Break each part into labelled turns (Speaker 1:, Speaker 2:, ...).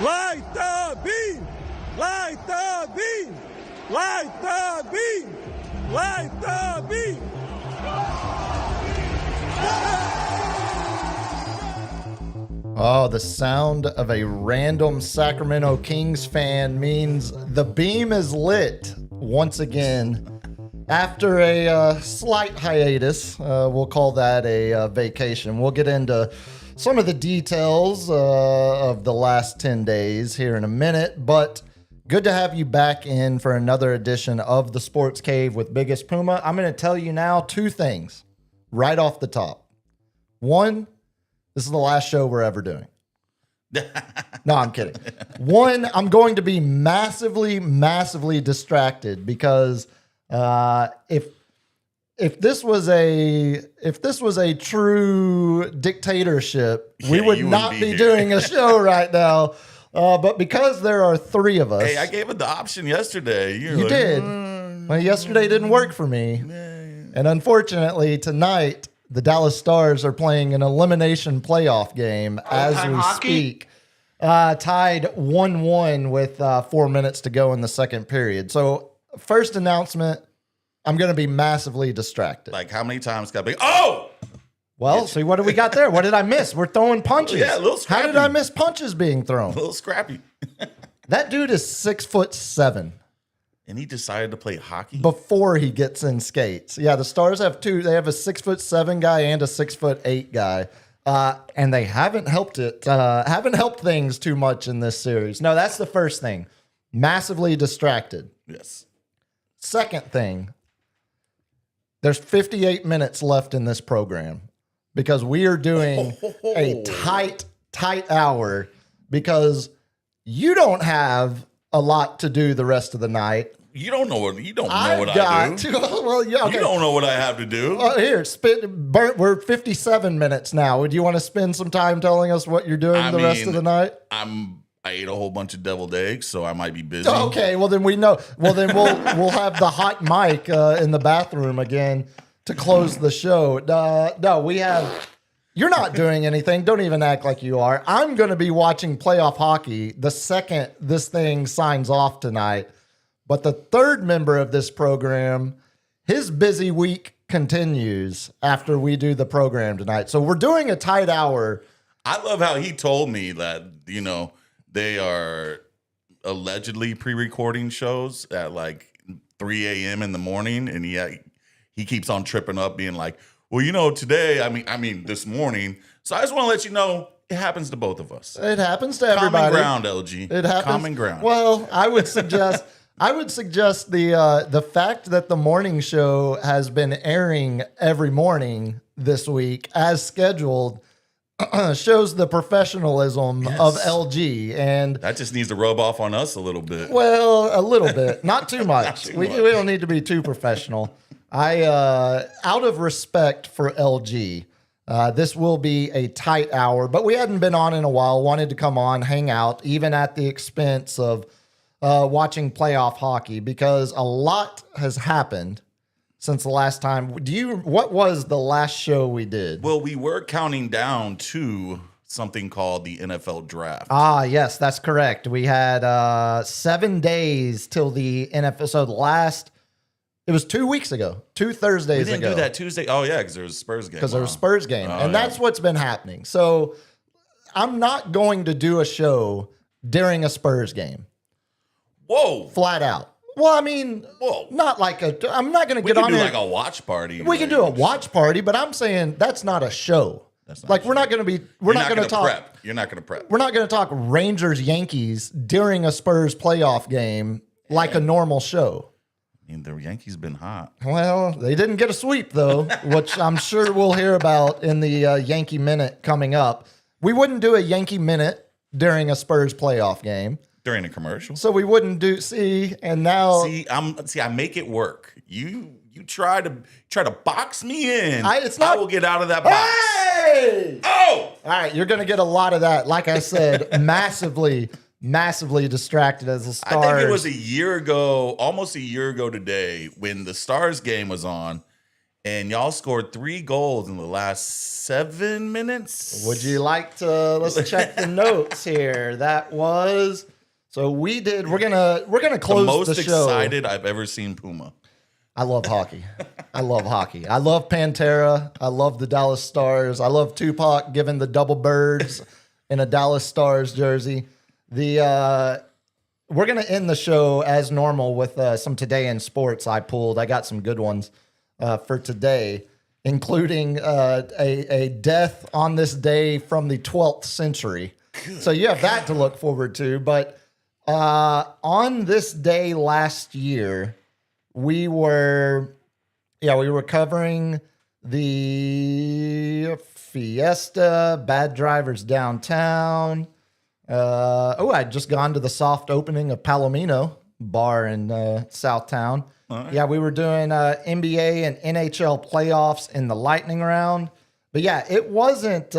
Speaker 1: Light the beam! Light the beam! Light the beam! Light the beam!
Speaker 2: Oh, the sound of a random Sacramento Kings fan means the beam is lit once again. After a slight hiatus, we'll call that a vacation. We'll get into some of the details of the last 10 days here in a minute, but good to have you back in for another edition of the Sports Cave with Biggest Puma. I'm going to tell you now two things right off the top. One, this is the last show we're ever doing. No, I'm kidding. One, I'm going to be massively distracted because if this was a true dictatorship, we would not be doing a show right now. But because there are three of us,
Speaker 3: hey, I gave it the option yesterday.
Speaker 2: You did. Well, yesterday didn't work for me, and unfortunately tonight the Dallas Stars are playing an elimination playoff game as we speak. Tied 1-1 with 4 minutes to go in the second period. So first announcement, I'm going to be massively distracted.
Speaker 3: Like how many times got big? Oh!
Speaker 2: Well, see, what do we got there? What did I miss? We're throwing punches.
Speaker 3: Yeah, a little scrappy.
Speaker 2: How did I miss punches being thrown?
Speaker 3: A little scrappy.
Speaker 2: That dude is 6'7".
Speaker 3: And he decided to play hockey?
Speaker 2: Before he gets in skates. Yeah, the Stars have two. They have a 6'7" guy and a 6'8" guy. And they haven't helped things too much in this series. No, that's the first thing. Massively distracted.
Speaker 3: Yes.
Speaker 2: Second thing, there's 58 minutes left in this program because we are doing a tight hour because you don't have a lot to do the rest of the night.
Speaker 3: You don't know what I do.
Speaker 2: Well, yeah, okay.
Speaker 3: You don't know what I have to do.
Speaker 2: Here, we're 57 minutes now. Would you want to spend some time telling us what you're doing rest of the night?
Speaker 3: I ate a whole bunch of deviled eggs, so I might be busy.
Speaker 2: Okay, well then we know. Well then we'll have the hot mic in the bathroom again to close the show. No, we have. You're not doing anything. Don't even act like you are. I'm going to be watching playoff hockey the second this thing signs off tonight. But the third member of this program, his busy week continues after we do the program tonight. So we're doing a tight hour.
Speaker 3: I love how he told me that, they are allegedly pre-recording shows at like 3 a.m. in the morning. And he keeps on tripping up being like, well, today, I mean, this morning. So I just want to let you know, it happens to both of us.
Speaker 2: It happens to everybody.
Speaker 3: Common ground, LG.
Speaker 2: It happens.
Speaker 3: Common ground.
Speaker 2: Well, I would suggest the fact that the morning show has been airing every morning this week as scheduled shows the professionalism of LG, and
Speaker 3: that just needs to rub off on us a little bit.
Speaker 2: Well, a little bit, not too much.
Speaker 3: Not too
Speaker 2: we
Speaker 3: much.
Speaker 2: don't need to be too professional. Out of respect for LG, this will be a tight hour, but we hadn't been on in a while. Wanted to come on, hang out, even at the expense of watching playoff hockey because a lot has happened since the last time. What was the last show we did?
Speaker 3: Well, we were counting down to something called the NFL draft.
Speaker 2: Ah, yes, that's correct. We had 7 days till the NFL. So it was 2 weeks ago, 2 Thursdays ago.
Speaker 3: We didn't do that Tuesday. Oh, yeah, because there was a Spurs game.
Speaker 2: Because there was a Spurs game. And that's what's been happening. So I'm not going to do a show during a Spurs game.
Speaker 3: Whoa.
Speaker 2: Flat out. Well, I mean, not like I'm not going to get on
Speaker 3: We
Speaker 2: it.
Speaker 3: can do like a watch party.
Speaker 2: We can do a watch party, but I'm saying that's not a show. We're not going to be, we're not going to talk.
Speaker 3: Prep. You're not going to prep.
Speaker 2: We're not going to talk Rangers Yankees during a Spurs playoff game like a normal show.
Speaker 3: I mean, the Yankees been hot.
Speaker 2: Well, they didn't get a sweep, though, which I'm sure we'll hear about in the Yankee Minute coming up. We wouldn't do a Yankee Minute during a Spurs playoff game.
Speaker 3: During a commercial.
Speaker 2: So we wouldn't do, and now.
Speaker 3: I make it work. You try to box me in. I will get out of that box.
Speaker 2: Hey!
Speaker 3: Oh!
Speaker 2: All right, you're going to get a lot of that. Like I said, massively distracted as the Stars.
Speaker 3: I think it was almost a year ago today, when the Stars game was on, and y'all scored 3 goals in the last 7 minutes.
Speaker 2: Would you like to? Let's check the notes here. That was so we did. We're gonna
Speaker 3: the
Speaker 2: close
Speaker 3: most
Speaker 2: the show.
Speaker 3: excited I've ever seen Puma?
Speaker 2: I love hockey. I love hockey. I love Pantera. I love the Dallas Stars. I love Tupac giving the double birds in a Dallas Stars jersey. We're gonna end the show as normal with some Today in Sports I pulled. I got some good ones for today, including a death on this day from the 12th century. So you have that to look forward to. But on this day last year, we were covering the Fiesta, Bad Drivers Downtown. I'd just gone to the soft opening of Palomino Bar in Southtown.
Speaker 3: Right.
Speaker 2: Yeah, we were doing NBA and NHL playoffs in the lightning round. But yeah, it wasn't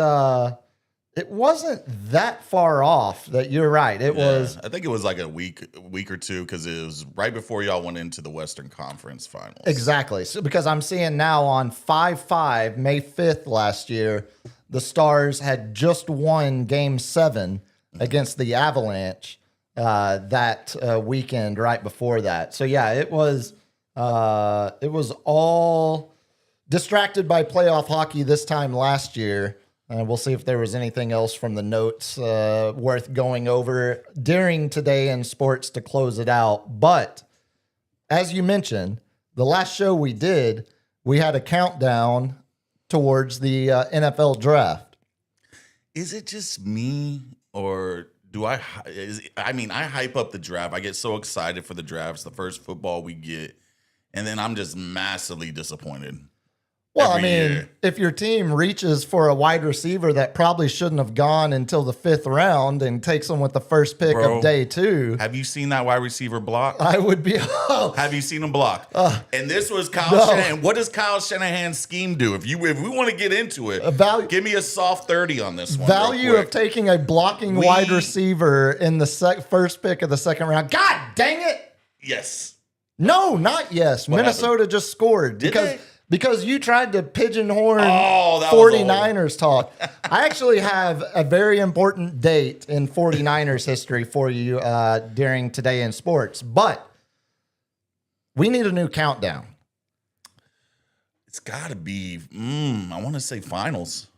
Speaker 2: that far off. That you're right. It was.
Speaker 3: I think it was like a week or two, because it was right before y'all went into the Western Conference Finals.
Speaker 2: Exactly. So because I'm seeing now on 5/5, May 5th last year, the Stars had just won Game 7 against the Avalanche that weekend right before that. So yeah, it was all distracted by playoff hockey this time last year. We'll see if there was anything else from the notes worth going over during Today in Sports to close it out. But as you mentioned, the last show we did, we had a countdown towards the NFL draft.
Speaker 3: Is it just me, or do I hype up the draft. I get so excited for the drafts, the first football we get, and then I'm just massively disappointed.
Speaker 2: Well,
Speaker 3: every year.
Speaker 2: if your team reaches for a wide receiver that probably shouldn't have gone until the 5th round and takes them with the first pick of day 2.
Speaker 3: Have you seen that wide receiver block?
Speaker 2: I would be.
Speaker 3: Have you seen him block? And this was Kyle Shanahan. What does Kyle Shanahan's scheme do? If we want to get into it, give me a soft 30 on this one.
Speaker 2: Value of taking a blocking wide receiver in the first pick of the 2nd round. God dang it!
Speaker 3: Yes.
Speaker 2: No, not yes.
Speaker 3: What
Speaker 2: Minnesota
Speaker 3: happened?
Speaker 2: Just scored because you tried to pigeonhorn 49ers talk. I actually have a very important date in 49ers history for you during Today in Sports, but we need a new countdown.
Speaker 3: It's got to be, I want to say finals.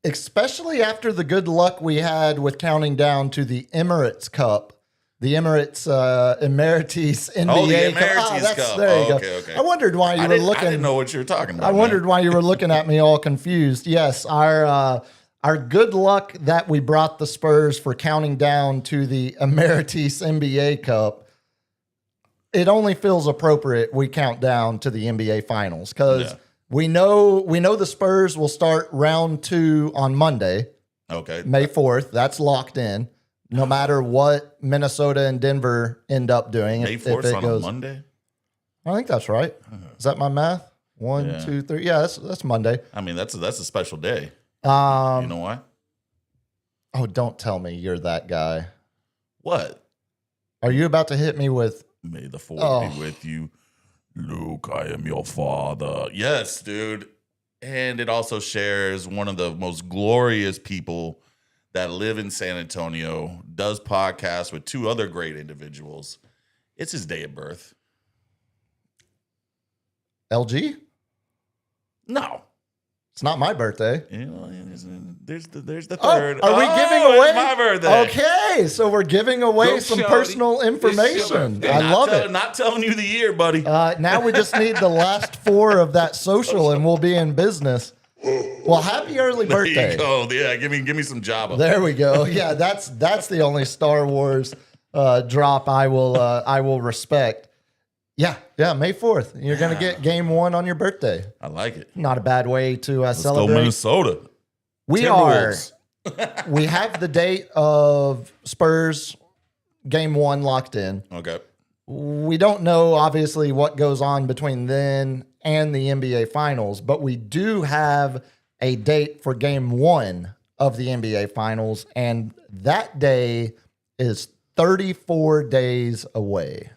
Speaker 2: Especially after the good luck we had with counting down to the Emirates Cup. The Emirates Emeritus NBA
Speaker 3: the
Speaker 2: Emeritus
Speaker 3: Cup.
Speaker 2: There you go.
Speaker 3: Okay.
Speaker 2: I wondered why you were looking.
Speaker 3: I didn't know what you were talking about.
Speaker 2: I wondered why you were looking at me all confused. Yes, our good luck that we brought the Spurs for counting down to the Emeritus NBA Cup. It only feels appropriate we count down to the NBA Finals because we know the Spurs will start round 2 on Monday.
Speaker 3: Okay,
Speaker 2: May 4th. That's locked in. No matter what Minnesota and Denver end up doing.
Speaker 3: May 4th on a Monday?
Speaker 2: I think that's right. Is that my math? 1, 2, 3. Yeah, that's Monday.
Speaker 3: I mean, that's a special day. You know why?
Speaker 2: Oh, don't tell me you're that guy.
Speaker 3: What?
Speaker 2: Are you about to hit me with...
Speaker 3: May the 4th be with you. Luke, I am your father. Yes, dude. And it also shares one of the most glorious people that live in San Antonio, does podcasts with 2 other great individuals. It's his day of birth.
Speaker 2: LG?
Speaker 3: No.
Speaker 2: It's not my birthday.
Speaker 3: You know, there's the third.
Speaker 2: Are we giving away?
Speaker 3: It's my birthday.
Speaker 2: Okay, so we're giving away some personal information. I love it.
Speaker 3: Not telling you the year, buddy.
Speaker 2: Now we just need the last 4 of that social and we'll be in business. Well, happy early birthday.
Speaker 3: There you go. Yeah, give me some Jabba.
Speaker 2: There we go. Yeah, that's the only Star Wars drop I will respect. Yeah, May 4th. You're going to get game 1 on your birthday.
Speaker 3: I like it.
Speaker 2: Not a bad way to
Speaker 3: Let's
Speaker 2: celebrate.
Speaker 3: go Minnesota.
Speaker 2: We have the date of Spurs game 1 locked in.
Speaker 3: Okay.
Speaker 2: We don't know, obviously, what goes on between then and the NBA Finals, but we do have a date for game 1 of the NBA Finals, and that day is 34 days away.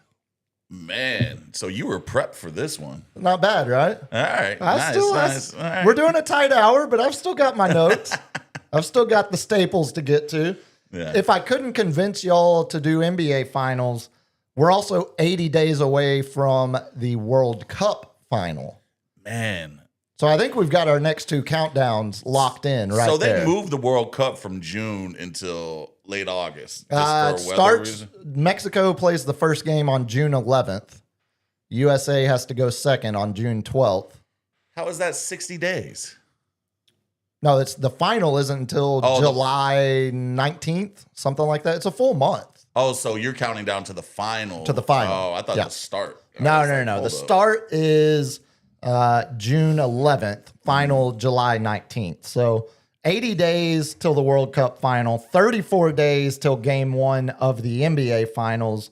Speaker 3: Man, so you were prepped for this one.
Speaker 2: Not bad, right?
Speaker 3: All right.
Speaker 2: Nice.
Speaker 3: All right.
Speaker 2: We're doing a tight hour, but I've still got my notes. I've still got the staples to get to.
Speaker 3: Yeah.
Speaker 2: If I couldn't convince y'all to do NBA finals, we're also 80 days away from the World Cup final.
Speaker 3: Man.
Speaker 2: So I think we've got our next two countdowns locked in right
Speaker 3: So
Speaker 2: there.
Speaker 3: they moved the World Cup from June until late August. Just for weather
Speaker 2: Starts
Speaker 3: reason?
Speaker 2: Mexico plays the first game on June 11th. USA has to go second on June 12th.
Speaker 3: How is that 60 days?
Speaker 2: No, it's the final isn't until
Speaker 3: Oh,
Speaker 2: July 19th, something like that. It's a full month.
Speaker 3: Oh, so you're counting down to the final.
Speaker 2: To the final.
Speaker 3: Oh, I thought
Speaker 2: Yeah.
Speaker 3: the start. I
Speaker 2: No.
Speaker 3: was like,
Speaker 2: The
Speaker 3: hold up.
Speaker 2: start is June 11th, final July 19th. So 80 days till the World Cup final, 34 days till game one of the NBA finals.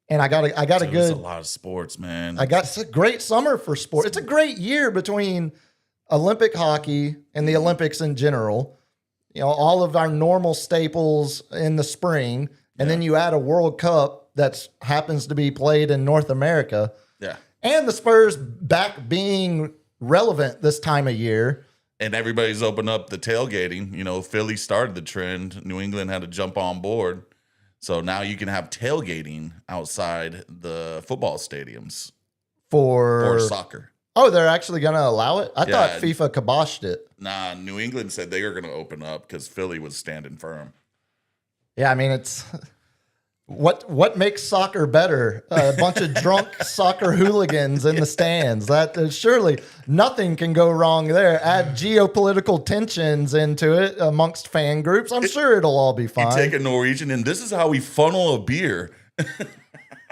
Speaker 2: And I got a
Speaker 3: Dude, it's
Speaker 2: good,
Speaker 3: a lot of sports, man.
Speaker 2: it's a great summer for sport. It's a great year between Olympic hockey and the Olympics in general. You know, all of our normal staples in the spring, and then you add a World Cup that happens to be played in North America.
Speaker 3: Yeah.
Speaker 2: And the Spurs back being relevant this time of year.
Speaker 3: And everybody's opened up the tailgating. You know, Philly started the trend. New England had to jump on board. So now you can have tailgating outside the football stadiums
Speaker 2: For
Speaker 3: for soccer.
Speaker 2: Oh, they're actually going to allow it? I
Speaker 3: Yeah.
Speaker 2: thought FIFA kiboshed it.
Speaker 3: Nah, New England said they were going to open up because Philly was standing firm.
Speaker 2: Yeah, I mean, it's what makes soccer better? A bunch of drunk soccer hooligans in the stands. That surely nothing can go wrong there. Add geopolitical tensions into it amongst fan groups. I'm sure it'll all be
Speaker 3: You
Speaker 2: fine.
Speaker 3: take a Norwegian, and this is how we funnel a beer.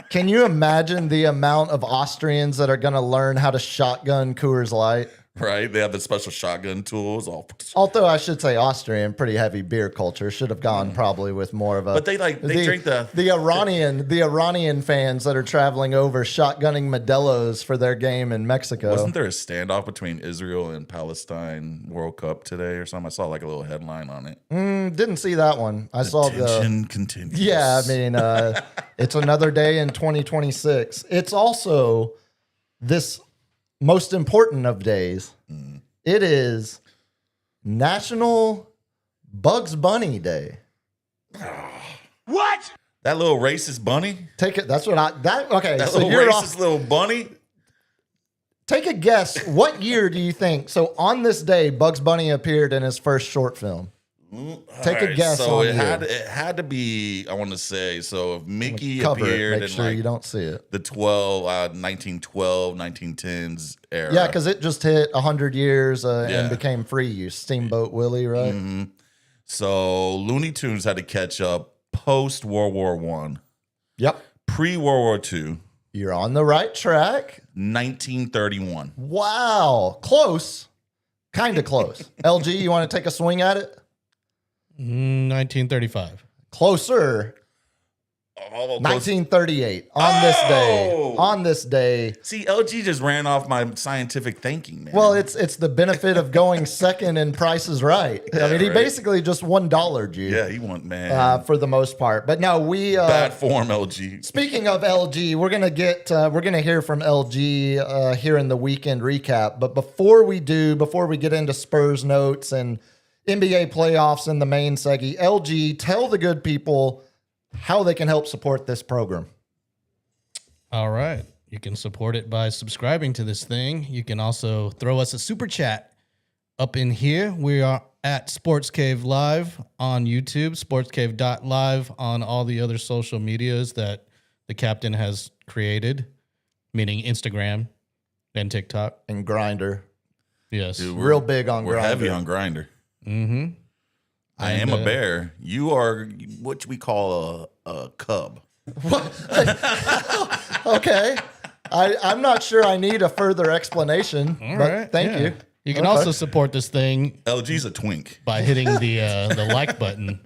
Speaker 2: Can you imagine the amount of Austrians that are going to learn how to shotgun Coors Light?
Speaker 3: Right? They have the special shotgun tools.
Speaker 2: Although I should say Austrian, pretty heavy beer culture, should have gone probably with more of a.
Speaker 3: But they drink
Speaker 2: the Iranian fans that are traveling over shotgunning Modelo's for their game in Mexico.
Speaker 3: Wasn't there a standoff between Israel and Palestine World Cup today or something? I saw like a little headline on it.
Speaker 2: Didn't see that one. I saw the.
Speaker 3: Tension continues.
Speaker 2: Yeah, I mean, it's another day in 2026. It's also this most important of days. It is National Bugs Bunny Day.
Speaker 3: What? That little racist bunny?
Speaker 2: Take it. That's what okay.
Speaker 3: That
Speaker 2: So
Speaker 3: little
Speaker 2: you're
Speaker 3: racist
Speaker 2: off.
Speaker 3: little bunny?
Speaker 2: Take a guess. What year do you think? So on this day, Bugs Bunny appeared in his first short film. Take a guess
Speaker 3: So
Speaker 2: on
Speaker 3: it
Speaker 2: year.
Speaker 3: had to be, I want to say, so if Mickey
Speaker 2: Cover it.
Speaker 3: appeared
Speaker 2: Make
Speaker 3: in
Speaker 2: sure
Speaker 3: like
Speaker 2: you don't see it.
Speaker 3: the 1912, 1910s era.
Speaker 2: Yeah, because it just hit 100 years and
Speaker 3: Yeah.
Speaker 2: became free use. Steamboat Willie, right?
Speaker 3: So Looney Tunes had to catch up post World War One,
Speaker 2: Yep.
Speaker 3: pre World War II,
Speaker 2: You're on the right track.
Speaker 3: 1931.
Speaker 2: Wow. Close. Kind of close. LG, you want to take a swing at it?
Speaker 4: 1935.
Speaker 2: Closer.
Speaker 3: Oh,
Speaker 2: 1938. On this day.
Speaker 3: Oh!
Speaker 2: On this day.
Speaker 3: see, LG just ran off my scientific thinking, man.
Speaker 2: Well, it's the benefit of going second in Price is Right. I mean, he
Speaker 3: right.
Speaker 2: basically just $1 you
Speaker 3: yeah, he won, man.
Speaker 2: for the most part. But no, we
Speaker 3: Bad form, LG.
Speaker 2: speaking of LG, we're gonna hear from LG here in the weekend recap. But before we get into Spurs notes and NBA playoffs and the main seggy, LG, tell the good people how they can help support this program.
Speaker 4: All right. You can support it by subscribing to this thing. You can also throw us a super chat up in here. We are at Sports Cave Live on YouTube, sportscave.live on all the other social medias that the captain has created, meaning Instagram and TikTok.
Speaker 2: And Grinder,
Speaker 4: Yes.
Speaker 3: Dude,
Speaker 2: real big on
Speaker 3: We're
Speaker 2: Grindr.
Speaker 3: heavy on Grinder.
Speaker 4: Mm-hmm.
Speaker 3: I am a bear. You are what we call a cub.
Speaker 2: Okay. I'm not sure I need a further explanation,
Speaker 4: All
Speaker 2: but
Speaker 4: right.
Speaker 2: thank
Speaker 4: yeah.
Speaker 2: you.
Speaker 4: You can
Speaker 2: Okay.
Speaker 4: also support this thing
Speaker 3: LG's a twink.
Speaker 4: by hitting the like button.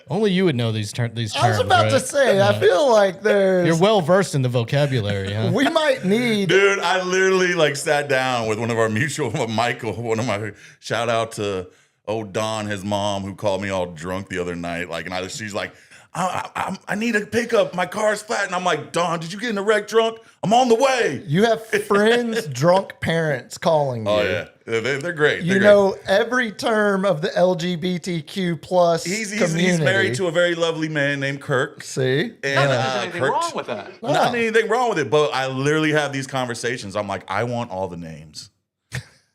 Speaker 4: Only you would know these terms.
Speaker 2: I was about to say, I feel like
Speaker 4: You're well versed in the vocabulary, huh?
Speaker 2: we might need.
Speaker 3: Dude, I literally like sat down with one of our mutual, Michael, one of my shout out to old Don, his mom, who called me all drunk the other night. Like, and she's like, I need a pickup. My car's flat. And I'm like, Don, did you get in a wreck drunk? I'm on the way.
Speaker 2: You have friends, drunk parents calling you.
Speaker 3: Oh, yeah. They're great.
Speaker 2: You know every term of the LGBTQ plus community.
Speaker 3: He's married to a very lovely man named Kirk.
Speaker 2: See?
Speaker 3: And,
Speaker 5: There's anything wrong with that.
Speaker 3: Not anything wrong with it, but I literally have these conversations. I'm like, I want all the names.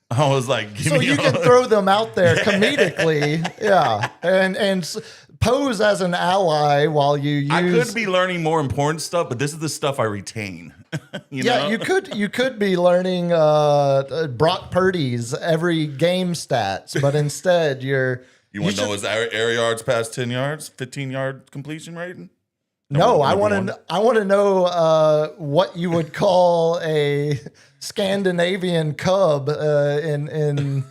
Speaker 3: I was like, give
Speaker 2: So
Speaker 3: me
Speaker 2: you
Speaker 3: all.
Speaker 2: can throw them out there comedically, yeah, and pose as an ally while you use.
Speaker 3: I could be learning more important stuff, but this is the stuff I retain. you know?
Speaker 2: you could be learning Brock Purdy's every game stats, but instead
Speaker 3: You want to know his air yards past 10 yards, 15-yard completion rating?
Speaker 2: No, I want to know what you would call a Scandinavian cub in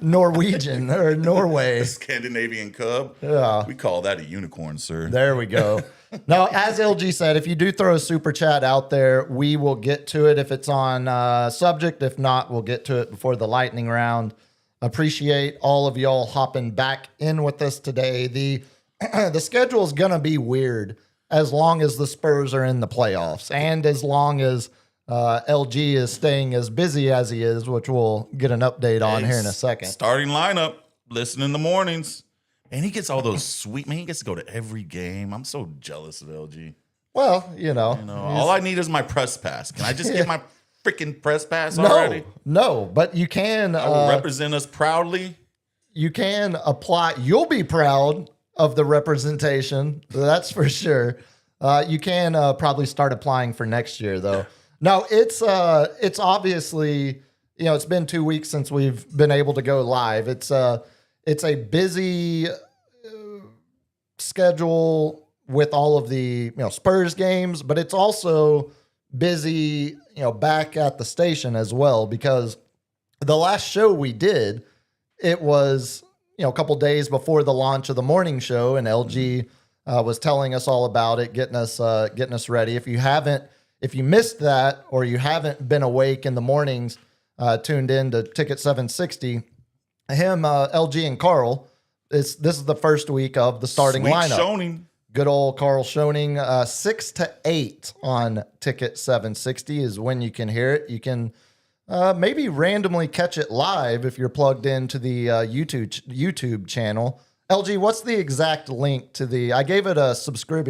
Speaker 2: Norwegian or Norway.
Speaker 3: Scandinavian cub.
Speaker 2: Yeah.
Speaker 3: We call that a unicorn, sir.
Speaker 2: There we go. Now, as LG said, if you do throw a super chat out there, we will get to it if it's on subject. If not, we'll get to it before the lightning round. Appreciate all of y'all hopping back in with us today. The schedule is going to be weird as long as the Spurs are in the playoffs and as long as LG is staying as busy as he is, which we'll get an update on here in a second.
Speaker 3: Starting lineup, listen in the mornings. And he gets all those sweet, man, he gets to go to every game. I'm so jealous of LG.
Speaker 2: Well, you know.
Speaker 3: All I need is my press pass. Can I just get my freaking press pass already?
Speaker 2: No, but you can
Speaker 3: I will represent us proudly.
Speaker 2: You can apply. You'll be proud of the representation. That's for sure. You can probably start applying for next year, though. No, it's obviously, it's been 2 weeks since we've been able to go live. It's a busy schedule with all of the Spurs games, but it's also busy back at the station as well, because the last show we did, it was a couple days before the launch of the morning show, and LG was telling us all about it, getting us ready. If you missed that, or you haven't been awake in the mornings, tuned in to Ticket 760, LG and Carl, this is the first week of the starting
Speaker 3: Sweet
Speaker 2: lineup.
Speaker 3: Schoening.
Speaker 2: Good old Carl Schoening, 6 to 8 on Ticket 760 is when you can hear it. You can maybe randomly catch it live if you're plugged into the YouTube channel. LG, what's the exact link to I gave it a subscribe.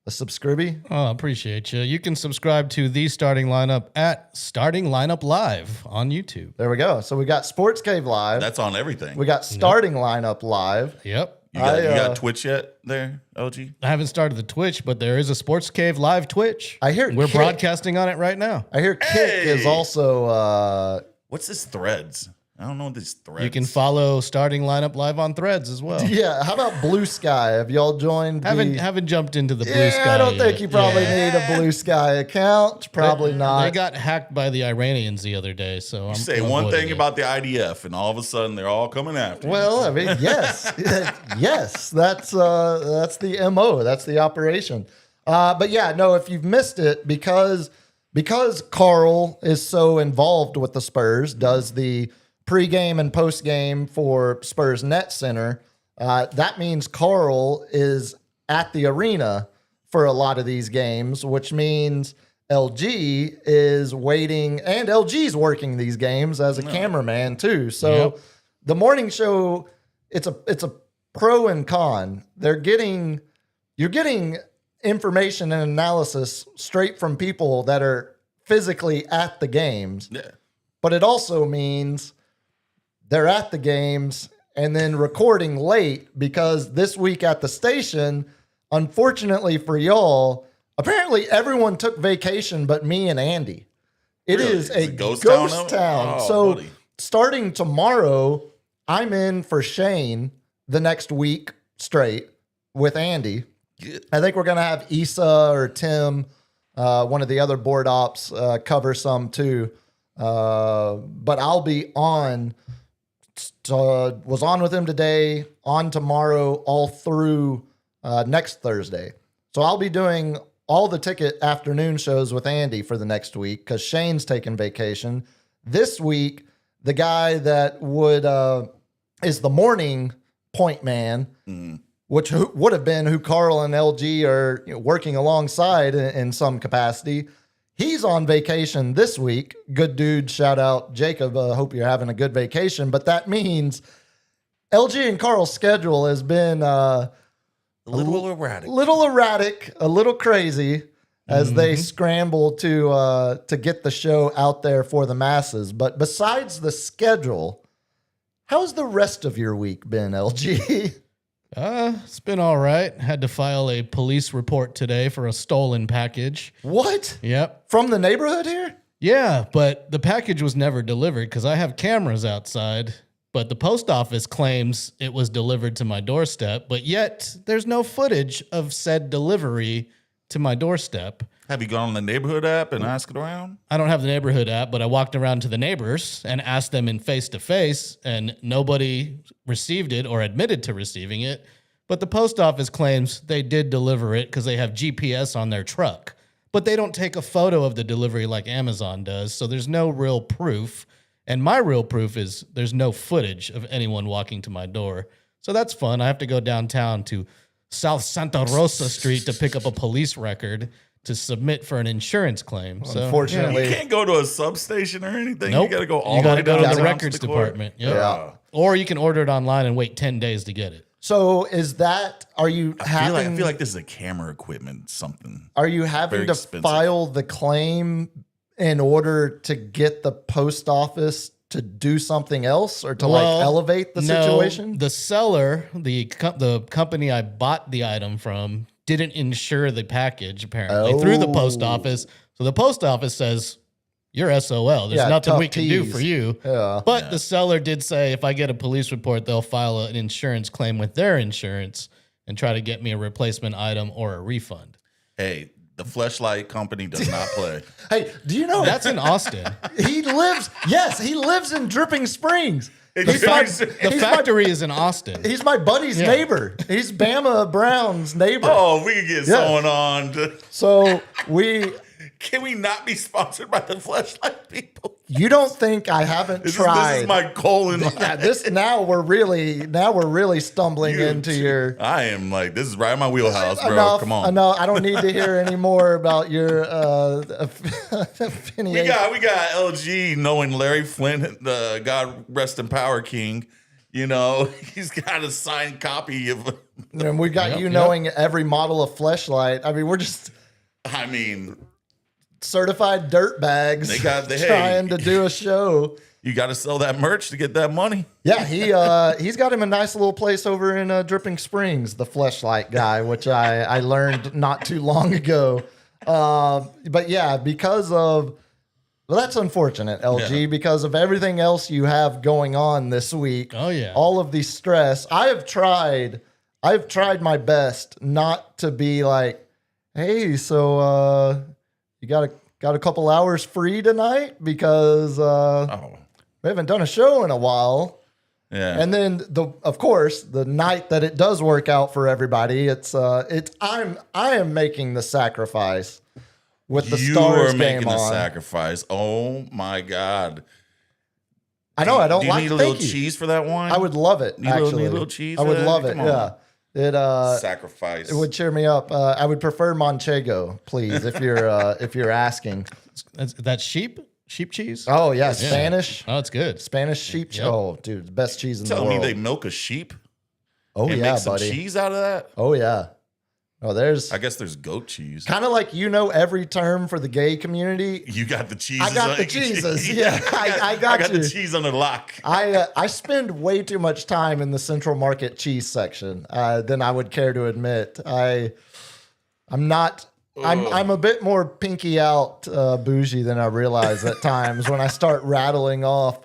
Speaker 2: A subscribe?
Speaker 4: Oh, I appreciate you. You can subscribe to the starting lineup at Starting Lineup Live on YouTube.
Speaker 2: There we go. So we got Sports Cave Live.
Speaker 3: That's on everything.
Speaker 2: We got Starting Lineup Live.
Speaker 4: Yep.
Speaker 3: You got Twitch yet there, LG?
Speaker 4: I haven't started the Twitch, but there is a Sports Cave Live Twitch.
Speaker 2: I hear
Speaker 4: we're
Speaker 2: Kick.
Speaker 4: broadcasting on it right now.
Speaker 2: I hear Kick is also.
Speaker 3: What's this Threads? I don't know these Threads.
Speaker 4: You can follow Starting Lineup Live on Threads as well.
Speaker 2: Yeah. How about Blue Sky? Have y'all joined?
Speaker 4: Haven't jumped into the Blue Sky.
Speaker 2: I don't think
Speaker 4: yet.
Speaker 2: you probably need a Blue Sky account. Probably not.
Speaker 4: They got hacked by the Iranians the other day, so I'm
Speaker 3: say one
Speaker 4: avoiding
Speaker 3: thing
Speaker 4: it.
Speaker 3: about the IDF, and all of a sudden they're all coming after you.
Speaker 2: Well, I mean, yes, yes, that's the MO, that's the operation. But yeah, no, if you've missed it, because Carl is so involved with the Spurs, does the pregame and postgame for Spurs Net Center. That means Carl is at the arena for a lot of these games, which means LG is waiting, and LG's working these games as a cameraman too. So the morning show, it's a pro and con. You're getting information and analysis straight from people that are physically at the games.
Speaker 3: Yeah.
Speaker 2: But it also means they're at the games and then recording late, because this week at the station, unfortunately for y'all, apparently everyone took vacation but me and Andy. It
Speaker 3: Really?
Speaker 2: is a
Speaker 3: It's a
Speaker 2: ghost
Speaker 3: ghost
Speaker 2: town.
Speaker 3: town? Oh,
Speaker 2: So
Speaker 3: buddy.
Speaker 2: starting tomorrow, I'm in for Shane the next week straight with Andy.
Speaker 3: Good.
Speaker 2: I think we're going to have Issa or Tim, one of the other board ops, cover some too. But I'll be on. Was on with him today, on tomorrow, all through next Thursday. So I'll be doing all the ticket afternoon shows with Andy for the next week because Shane's taking vacation. This week, the guy that is the morning point man which would have been who Carl and LG are working alongside in some capacity. He's on vacation this week. Good dude. Shout out, Jacob. Hope you're having a good vacation. But that means LG and Carl's schedule has been a
Speaker 3: little erratic,
Speaker 2: a little crazy as they scramble to get the show out there for the masses. But besides the schedule, how's the rest of your week been, LG?
Speaker 4: It's been all right. Had to file a police report today for a stolen package.
Speaker 2: What?
Speaker 4: Yep.
Speaker 2: From the neighborhood here?
Speaker 4: Yeah, but the package was never delivered because I have cameras outside. But the post office claims it was delivered to my doorstep, but yet there's no footage of said delivery to my doorstep.
Speaker 3: Have you gone on the neighborhood app and asked around?
Speaker 4: I don't have the neighborhood app, but I walked around to the neighbors and asked them in face-to-face, and nobody received it or admitted to receiving it. But the post office claims they did deliver it because they have GPS on their truck. But they don't take a photo of the delivery like Amazon does, so there's no real proof. And my real proof is there's no footage of anyone walking to my door. So that's fun. I have to go downtown to South Santa Rosa Street to pick up a police record to submit for an insurance claim. So,
Speaker 2: Unfortunately,
Speaker 3: You can't go to a substation or anything.
Speaker 4: Nope.
Speaker 3: You got to go all
Speaker 4: You
Speaker 3: the
Speaker 4: got
Speaker 3: way
Speaker 4: to go to
Speaker 3: down
Speaker 4: the records
Speaker 3: court.
Speaker 4: department. Yep.
Speaker 2: Yeah.
Speaker 4: Or you can order it online and wait 10 days to get it.
Speaker 2: So is that, are you
Speaker 3: I feel like this is a camera equipment something.
Speaker 2: are you having
Speaker 3: very
Speaker 2: to
Speaker 3: expensive.
Speaker 2: file the claim in order to get the post office to do something else or to elevate the situation?
Speaker 4: The seller, the company I bought the item from, didn't insure the package apparently through the post office. So the post office says, you're SOL. There's nothing we can do for you.
Speaker 2: Yeah.
Speaker 4: But the seller did say if I get a police report, they'll file an insurance claim with their insurance and try to get me a replacement item or a refund.
Speaker 3: Hey, the Fleshlight company does not play.
Speaker 2: Hey, do you know
Speaker 4: That's in Austin.
Speaker 2: he lives in Dripping Springs.
Speaker 4: The factory is in Austin.
Speaker 2: He's my buddy's neighbor. He's Bama Brown's neighbor.
Speaker 3: Oh, we can get someone on.
Speaker 2: So
Speaker 3: Can we not be sponsored by the Fleshlight people?
Speaker 2: you don't think I haven't tried?
Speaker 3: This is my colon.
Speaker 2: Now we're really stumbling into your.
Speaker 3: I am like, this is right in my wheelhouse, bro.
Speaker 2: Enough,
Speaker 3: Come on.
Speaker 2: Enough. I don't need to hear any more about your
Speaker 3: We got LG knowing Larry Flint, the God rest in power king. You know, he's got a signed copy of.
Speaker 2: And we got knowing every model of Fleshlight. I mean, we're just.
Speaker 3: I mean,
Speaker 2: certified dirt bags.
Speaker 3: They
Speaker 2: trying to do a show.
Speaker 3: You got to sell that merch to get that money.
Speaker 2: Yeah, he's got him a nice little place over in Dripping Springs, the Fleshlight guy, which I learned not too long ago. But yeah, because of that's unfortunate, LG, because of everything else you have going on this week.
Speaker 4: Oh yeah,
Speaker 2: all of the stress. I've tried my best not to be like, hey, so you got a couple hours free tonight because we haven't done a show in a while.
Speaker 3: Yeah.
Speaker 2: And then of course, the night that it does work out for everybody, I am making the sacrifice with the Stars game on. You are making the
Speaker 3: sacrifice. Oh my God.
Speaker 2: I know. I don't
Speaker 3: do you
Speaker 2: like.
Speaker 3: need a little cheese for that wine?
Speaker 2: I would love it.
Speaker 3: Need a little cheese.
Speaker 2: I would love it. Yeah.
Speaker 3: Sacrifice.
Speaker 2: It would cheer me up. I would prefer Manchego, please, if you're asking.
Speaker 4: That's sheep cheese.
Speaker 2: Oh yeah, Spanish.
Speaker 4: Oh, it's good.
Speaker 2: Spanish sheep.
Speaker 4: Yep.
Speaker 2: Oh, dude, the best cheese in the
Speaker 3: Tell
Speaker 2: world.
Speaker 3: me they milk a sheep.
Speaker 2: Oh
Speaker 3: and
Speaker 2: yeah,
Speaker 3: make some
Speaker 2: buddy.
Speaker 3: cheese out of that.
Speaker 2: Oh yeah. Oh,
Speaker 3: I guess there's goat cheese.
Speaker 2: Kind of like every term for the gay community.
Speaker 3: You got the cheese.
Speaker 2: I got the cheeses. Yeah, I got
Speaker 3: the cheese on the lock.
Speaker 2: I spend way too much time in the Central Market cheese section than I would care to admit. I'm not. I'm a bit more pinky out bougie than I realize at times when I start rattling off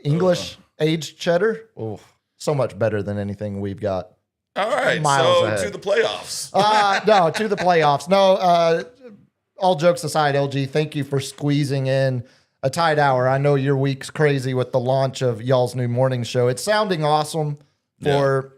Speaker 2: English aged cheddar. Oh, so much better than anything we've got.
Speaker 3: All right,
Speaker 2: Miles ahead.
Speaker 3: To the playoffs.
Speaker 2: No, to the playoffs. No, all jokes aside, LG, thank you for squeezing in a tight hour. I know your week's crazy with the launch of y'all's new morning show. It's sounding awesome for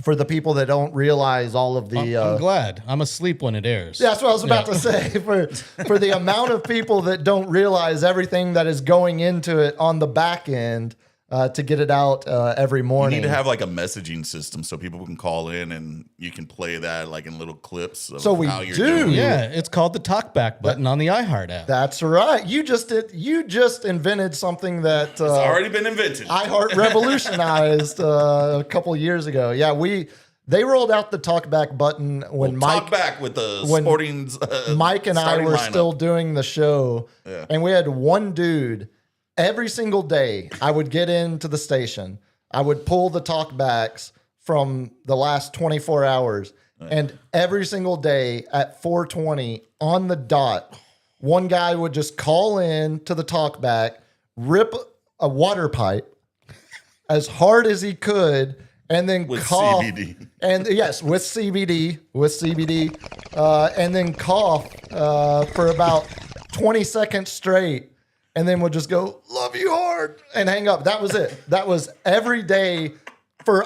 Speaker 2: the people that don't realize all of the...
Speaker 4: I'm glad. I'm asleep when it airs.
Speaker 2: Yeah, that's what I was about to say. For the amount of people that don't realize everything that is going into it on the back end, to get it out every
Speaker 3: You
Speaker 2: morning.
Speaker 3: need to have like a messaging system so people can call in and you can play that like in little clips. Of
Speaker 2: So we
Speaker 3: how you're
Speaker 2: do.
Speaker 3: doing.
Speaker 4: Yeah, it's called the talkback button on the iHeart app.
Speaker 2: That's right. You just invented something that
Speaker 3: It's already been invented.
Speaker 2: iHeart revolutionized a couple of years ago. Yeah, they rolled out the talkback button when
Speaker 3: Talk back with the
Speaker 2: when
Speaker 3: sporting.
Speaker 2: Mike and I
Speaker 3: starting
Speaker 2: were
Speaker 3: lineup.
Speaker 2: still doing the show, and we had one dude every single day. I would get into the station, I would pull the talkbacks from the last 24 hours, and every single day at 4:20 on the dot, one guy would just call in to the talkback, rip a water pipe as hard as he could, and then
Speaker 3: With
Speaker 2: cough.
Speaker 3: CBD.
Speaker 2: And yes, with CBD, and then cough for about 20 seconds straight, and then we'll just go, "Love you hard," and hang up. That was it. That was every day for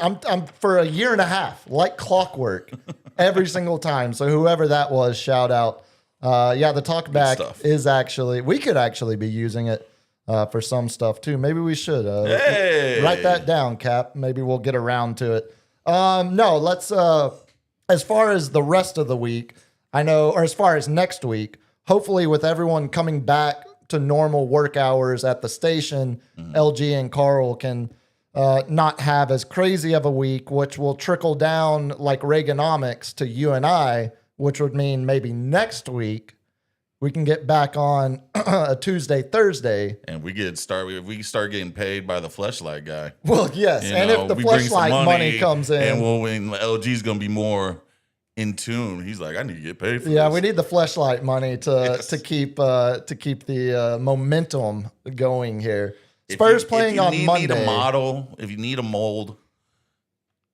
Speaker 2: for a year and a half, like clockwork, every single time. So whoever that was, shout out. Yeah, the talkback
Speaker 3: stuff.
Speaker 2: is we could actually be using it for some stuff too. Maybe we should
Speaker 3: Hey.
Speaker 2: write that down, Cap. Maybe we'll get around to it. No, let's. As far as the rest of the week, I know, or as far as next week, hopefully with everyone coming back to normal work hours at the station, LG and Carl can not have as crazy of a week, which will trickle down like Reaganomics to you and I, which would mean maybe next week we can get back on a Tuesday, Thursday.
Speaker 3: And we start getting paid by the Fleshlight guy.
Speaker 2: Well, yes,
Speaker 3: You
Speaker 2: and
Speaker 3: know,
Speaker 2: if the
Speaker 3: we bring some
Speaker 2: Fleshlight money comes in,
Speaker 3: and LG's gonna be more in tune. He's like, I need to get paid for
Speaker 2: yeah,
Speaker 3: this.
Speaker 2: we need the Fleshlight money to keep the momentum going here. Spurs playing on Monday.
Speaker 3: If you need a mold,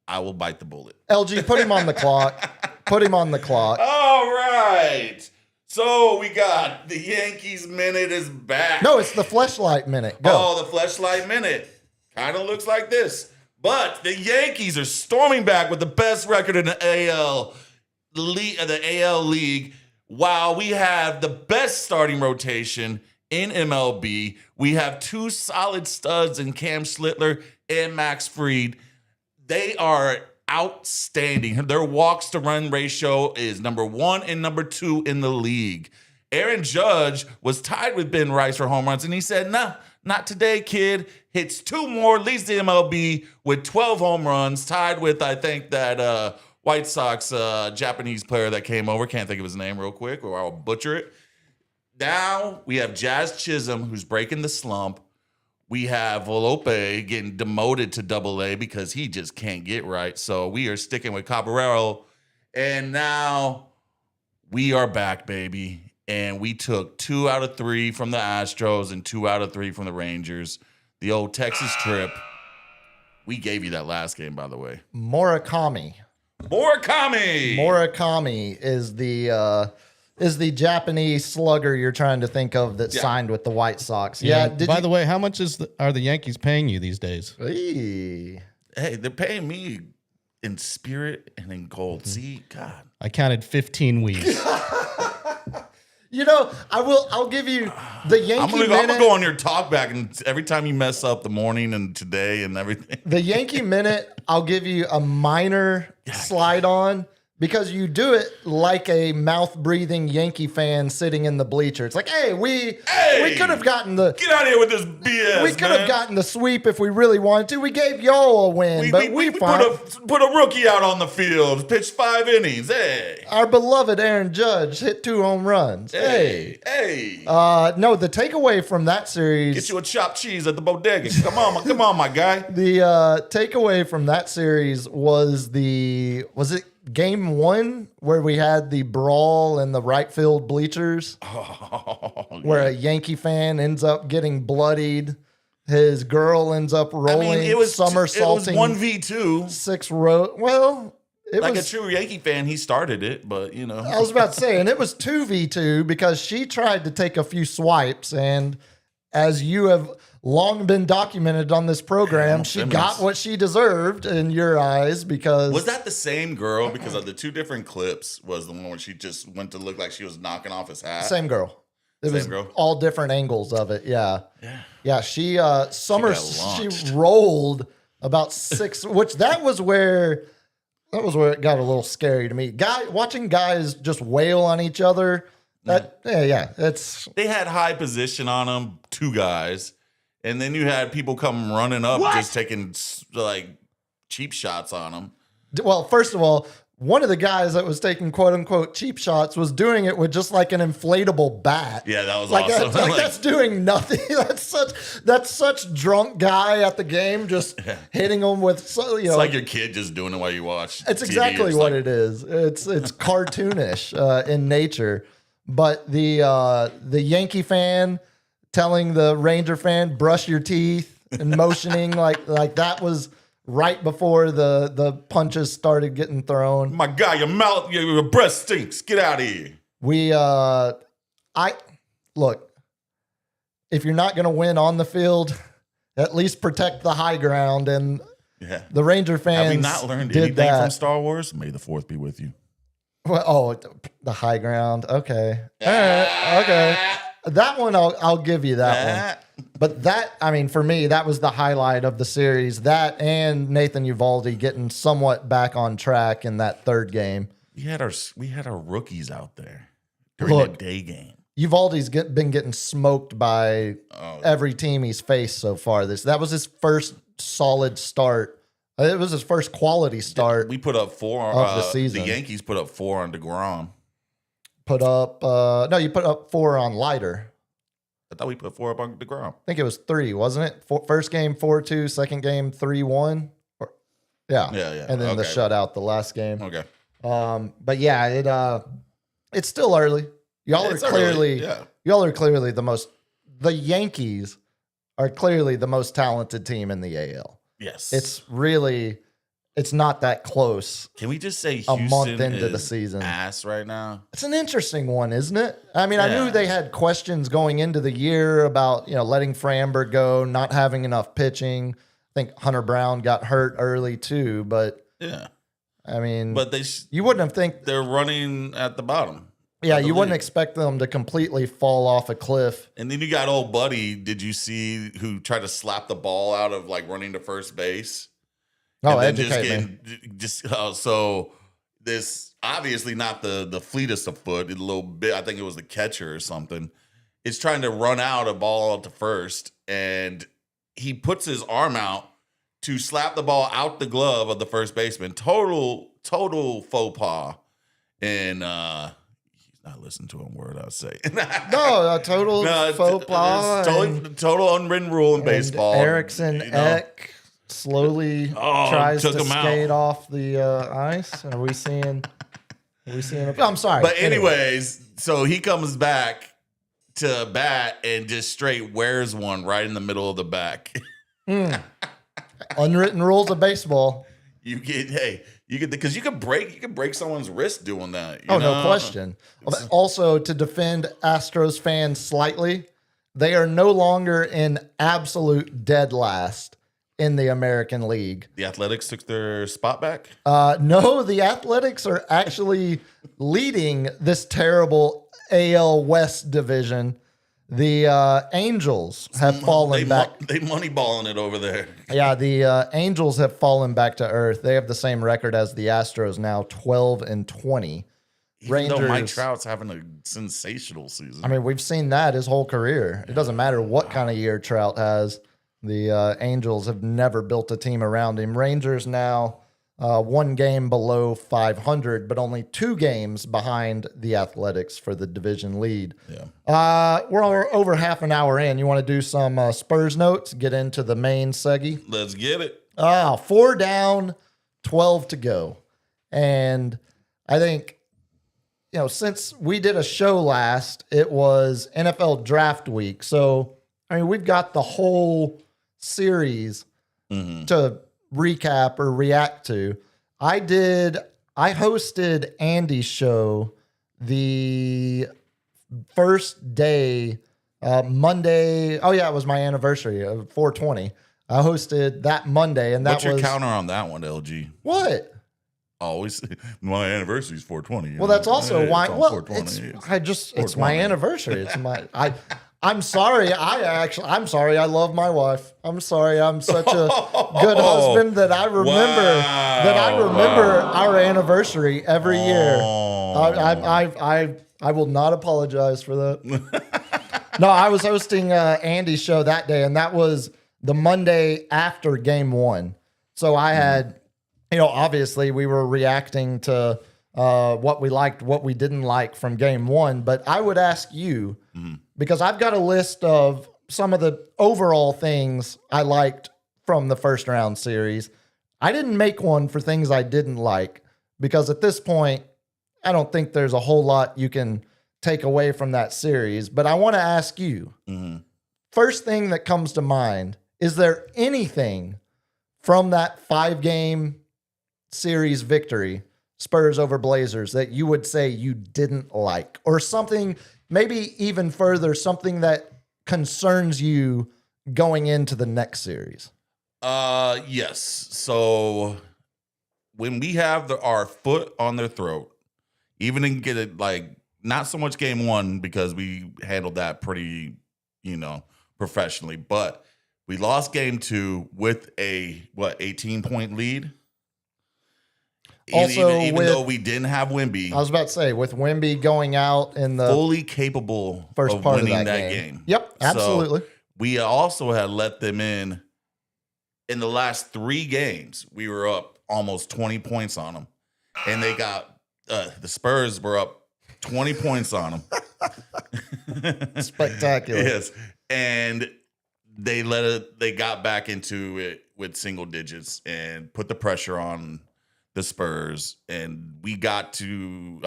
Speaker 3: I will bite the bullet.
Speaker 2: LG, put him on the clock. Put him on the clock.
Speaker 3: All right. So we got the Yankees minute is back.
Speaker 2: No, it's the Fleshlight minute. Go.
Speaker 3: Oh, the Fleshlight minute. Kind of looks like this. But the Yankees are storming back with the best record in the AL League, while we have the best starting rotation in MLB. We have two solid studs in Cam Schlittler and Max Fried. They are outstanding. Their walks to run ratio is number 1 and number 2 in the league. Aaron Judge was tied with Ben Rice for home runs, and he said, "Nah, not today, kid." Hits 2 more, leads the MLB with 12 home runs, tied with, I think, that White Sox Japanese player that came over. Can't think of his name real quick, or I'll butcher it. Now we have Jazz Chisholm, who's breaking the slump. We have Volpe getting demoted to AA because he just can't get right. So we are sticking with Caballero. And now we are back, baby. And we took 2 out of 3 from the Astros and 2 out of 3 from the Rangers. The old Texas trip. We gave you that last game, by the way.
Speaker 2: Murakami is the Japanese slugger you're trying to think of that signed with the White Sox. Yeah.
Speaker 4: By the way, how much are the Yankees paying you these days?
Speaker 2: Hey.
Speaker 3: Hey, they're paying me in spirit and in gold. See, God.
Speaker 4: I counted 15 weeks.
Speaker 2: You know, I'll give you the Yankee minute.
Speaker 3: I'm gonna go on your talk back, and every time you mess up the morning and today and everything.
Speaker 2: The Yankee minute, I'll give you a minor slide on because you do it like a mouth-breathing Yankee fan sitting in the bleacher. It's like, hey, we could have gotten the
Speaker 3: Get out of here with this BS.
Speaker 2: we could have gotten the sweep if we really wanted to. We gave y'all a win, but we
Speaker 3: put a rookie out on the field, pitched 5 innings. Hey,
Speaker 2: our beloved Aaron Judge hit 2 home runs.
Speaker 3: hey.
Speaker 2: No, the takeaway from that series.
Speaker 3: Get you a chopped cheese at the bodega. Come on, my guy.
Speaker 2: The takeaway from that series was it game 1 where we had the brawl in the right field bleachers, where a Yankee fan ends up getting bloodied. His girl ends up rolling,
Speaker 3: it was
Speaker 2: somersaulting.
Speaker 3: It was 1v2.
Speaker 2: 6 row. Well, it
Speaker 3: Like
Speaker 2: was
Speaker 3: a true Yankee fan, he started it, but you know.
Speaker 2: I was about to say, and it was 2v2 because she tried to take a few swipes, and as you have long been documented on this program, she got what she deserved in your eyes because...
Speaker 3: Was that the same girl? Because of the 2 different clips was the one where she just went to look like she was knocking off his hat.
Speaker 2: Same girl. It was
Speaker 3: Same girl.
Speaker 2: all different angles of it. Yeah. Yeah. She, Summer, she
Speaker 3: launched.
Speaker 2: rolled about 6, which that was where it got a little scary to me. Watching guys just wail on each other. It's
Speaker 3: They had high position on them, 2 guys, and then you had people come running up, just taking like cheap shots on them.
Speaker 2: well, first of all, one of the guys that was taking quote unquote cheap shots was doing it with just like an inflatable bat.
Speaker 3: Yeah, that was
Speaker 2: Like,
Speaker 3: awesome.
Speaker 2: that's doing nothing. That's such drunk guy at the game, just hitting them with
Speaker 3: it's like your kid just doing it while you watch.
Speaker 2: It's
Speaker 3: TV.
Speaker 2: exactly what it is. It's cartoonish in nature. But the Yankee fan telling the Ranger fan brush your teeth and motioning like that was right before the punches started getting thrown.
Speaker 3: My guy, your breath stinks. Get out of here.
Speaker 2: Look, if you're not going to win on the field, at least protect the high ground. And
Speaker 3: Yeah.
Speaker 2: the Ranger fans
Speaker 3: Have we not learned
Speaker 2: did
Speaker 3: anything
Speaker 2: that.
Speaker 3: from Star Wars? May the 4th be with you.
Speaker 2: Well, the high ground. Okay. All right. Okay. That one, I'll give you that one. But that, I mean, for me, that was the highlight of the series. That and Nathan Uvalde getting somewhat back on track in that third game.
Speaker 3: We had our rookies out there during the day game.
Speaker 2: Uvalde's been getting smoked by every team he's faced so far. That was his first solid start. It was his first quality start.
Speaker 3: We put up 4
Speaker 2: of the season.
Speaker 3: The Yankees put up 4 on DeGrom.
Speaker 2: You put up 4 on Leiter.
Speaker 3: I thought we put 4 up on DeGrom.
Speaker 2: I think it was 3, wasn't it? First game 4-2, second game 3-1. Yeah. And then the shutout the last game.
Speaker 3: Okay.
Speaker 2: But yeah, it's still early. Y'all are clearly the Yankees are clearly the most talented team in the AL.
Speaker 3: Yes.
Speaker 2: It's not that close.
Speaker 3: Can we just say
Speaker 2: a
Speaker 3: Houston
Speaker 2: month into
Speaker 3: is
Speaker 2: the season
Speaker 3: ass right now?
Speaker 2: It's an interesting one, isn't it? I mean, I knew they had questions going into the year about, letting Framber go, not having enough pitching. I think Hunter Brown got hurt early too, but I mean,
Speaker 3: but
Speaker 2: you wouldn't have
Speaker 3: they're running at the bottom.
Speaker 2: Yeah, you wouldn't expect them to completely fall off a cliff.
Speaker 3: And then you got old Buddy. Did you see who tried to slap the ball out of like running to first base?
Speaker 2: Oh, educate me.
Speaker 3: So this obviously not the fleetest of foot, a little bit. I think it was the catcher or something. It's trying to run out a ball out to first, and he puts his arm out to slap the ball out the glove of the first baseman. Total faux pas, and he's not listening to a word I say.
Speaker 2: Total faux pas.
Speaker 3: Total unwritten rule in baseball.
Speaker 2: Erickson Eck slowly tries to skate off the ice. Are we seeing? I'm sorry.
Speaker 3: But anyways, so he comes back to bat and just straight wears one right in the middle of the back.
Speaker 2: Unwritten rules of baseball.
Speaker 3: Because you could break someone's wrist doing that.
Speaker 2: No question. Also, to defend Astros fans slightly, they are no longer in absolute dead last in the American League.
Speaker 3: The Athletics took their spot back?
Speaker 2: No, the Athletics are actually leading this terrible AL West division. The Angels have fallen back.
Speaker 3: They moneyballing it over there.
Speaker 2: Yeah, the Angels have fallen back to earth. They have the same record as the Astros now, 12-20.
Speaker 3: Even though Mike Trout's having a sensational season.
Speaker 2: I mean, we've seen that his whole career. It doesn't matter what kind of year Trout has. The Angels have never built a team around him. Rangers now 1 game below 500, but only 2 games behind the Athletics for the division lead.
Speaker 3: Yeah.
Speaker 2: We're over half an hour in. You want to do some Spurs notes? Get into the main seggy?
Speaker 3: Let's get it.
Speaker 2: 4 down, 12 to go. And I think, since we did a show last, it was NFL draft week. So, I mean, we've got the whole series to recap or react to. I hosted Andy's show the first day, Monday. Oh yeah, it was my anniversary of 420. I hosted that Monday, and
Speaker 3: What's your counter on that one, LG?
Speaker 2: What?
Speaker 3: Always, my anniversary is 420.
Speaker 2: Well, that's also why.
Speaker 3: It's on
Speaker 2: Well,
Speaker 3: 420.
Speaker 2: it's my anniversary. It's my I'm sorry. I'm sorry. I love my wife. I'm sorry. I'm such a good husband that I remember our anniversary every year. I will not apologize for that. No, I was hosting Andy's show that day, and that was the Monday after game 1. So I had, obviously we were reacting to what we liked, what we didn't like from game 1. But I would ask you, because I've got a list of some of the overall things I liked from the first round series. I didn't make one for things I didn't like, because at this point, I don't think there's a whole lot you can take away from that series. But I want to ask you, first thing that comes to mind, is there anything from that 5-game series victory, Spurs over Blazers, that you would say you didn't like? Or something, maybe even further, something that concerns you going into the next series?
Speaker 3: Yes. So when we have our foot on their throat, even in get it like not so much game 1 because we handled that pretty, professionally, but we lost game 2 with a 18-point lead.
Speaker 2: Also,
Speaker 3: even though we didn't have Wemby,
Speaker 2: I was about to say, with Wemby going out in the
Speaker 3: fully capable
Speaker 2: first
Speaker 3: of
Speaker 2: part
Speaker 3: winning
Speaker 2: of
Speaker 3: that game.
Speaker 2: Yep, absolutely.
Speaker 3: So we also had let them in the last 3 games. We were up almost 20 points on them, and they got the Spurs were up 20 points on them.
Speaker 2: Spectacular.
Speaker 3: Yes, and they got back into it with single digits and put the pressure on the Spurs, and they got to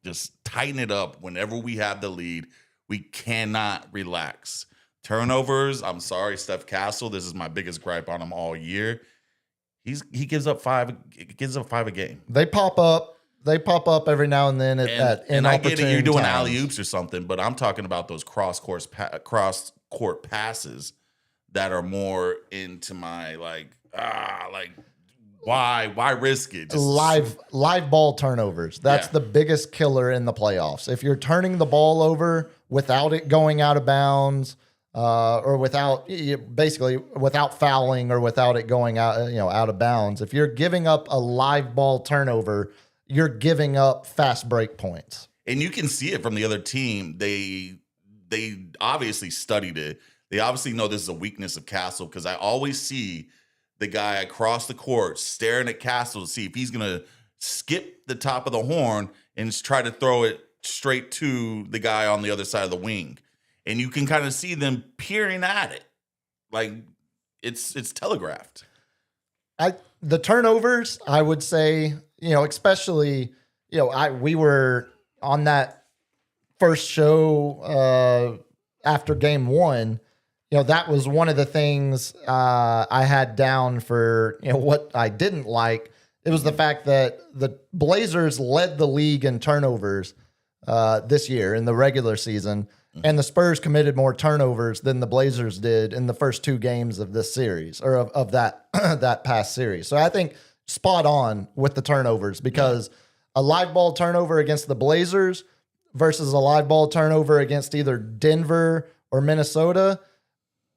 Speaker 3: just tighten it up whenever we have the lead. We cannot relax. Turnovers, I'm sorry, Steph Castle, this is my biggest gripe on him all year. He gives up 5 a game. They pop
Speaker 2: up every now and then
Speaker 3: and I get it, you're doing
Speaker 2: times.
Speaker 3: alley-oops or something, but I'm talking about those cross-court passes that are more into my why risk it? Just
Speaker 2: live ball turnovers. That's the biggest killer in the playoffs. If you're turning the ball over without it going out of bounds, or without fouling, or without it going out of bounds. If you're giving up a live ball turnover, you're giving up fast break points.
Speaker 3: And you can see it from the other team. They obviously studied it. They obviously know this is a weakness of Castle, because I always see the guy across the court staring at Castle to see if he's going to skip the top of the horn and try to throw it straight to the guy on the other side of the wing. And you can kind of see them peering at it. Like it's telegraphed.
Speaker 2: The turnovers, I would say, especially, we were on that first show after game 1. That was one of the things I had down for, what I didn't like. It was the fact that the Blazers led the league in turnovers this year in the regular season, and the Spurs committed more turnovers than the Blazers did in the first 2 games of this series, or of that that past series. So I think spot on with the turnovers, because a live ball turnover against the Blazers versus a live ball turnover against either Denver or Minnesota.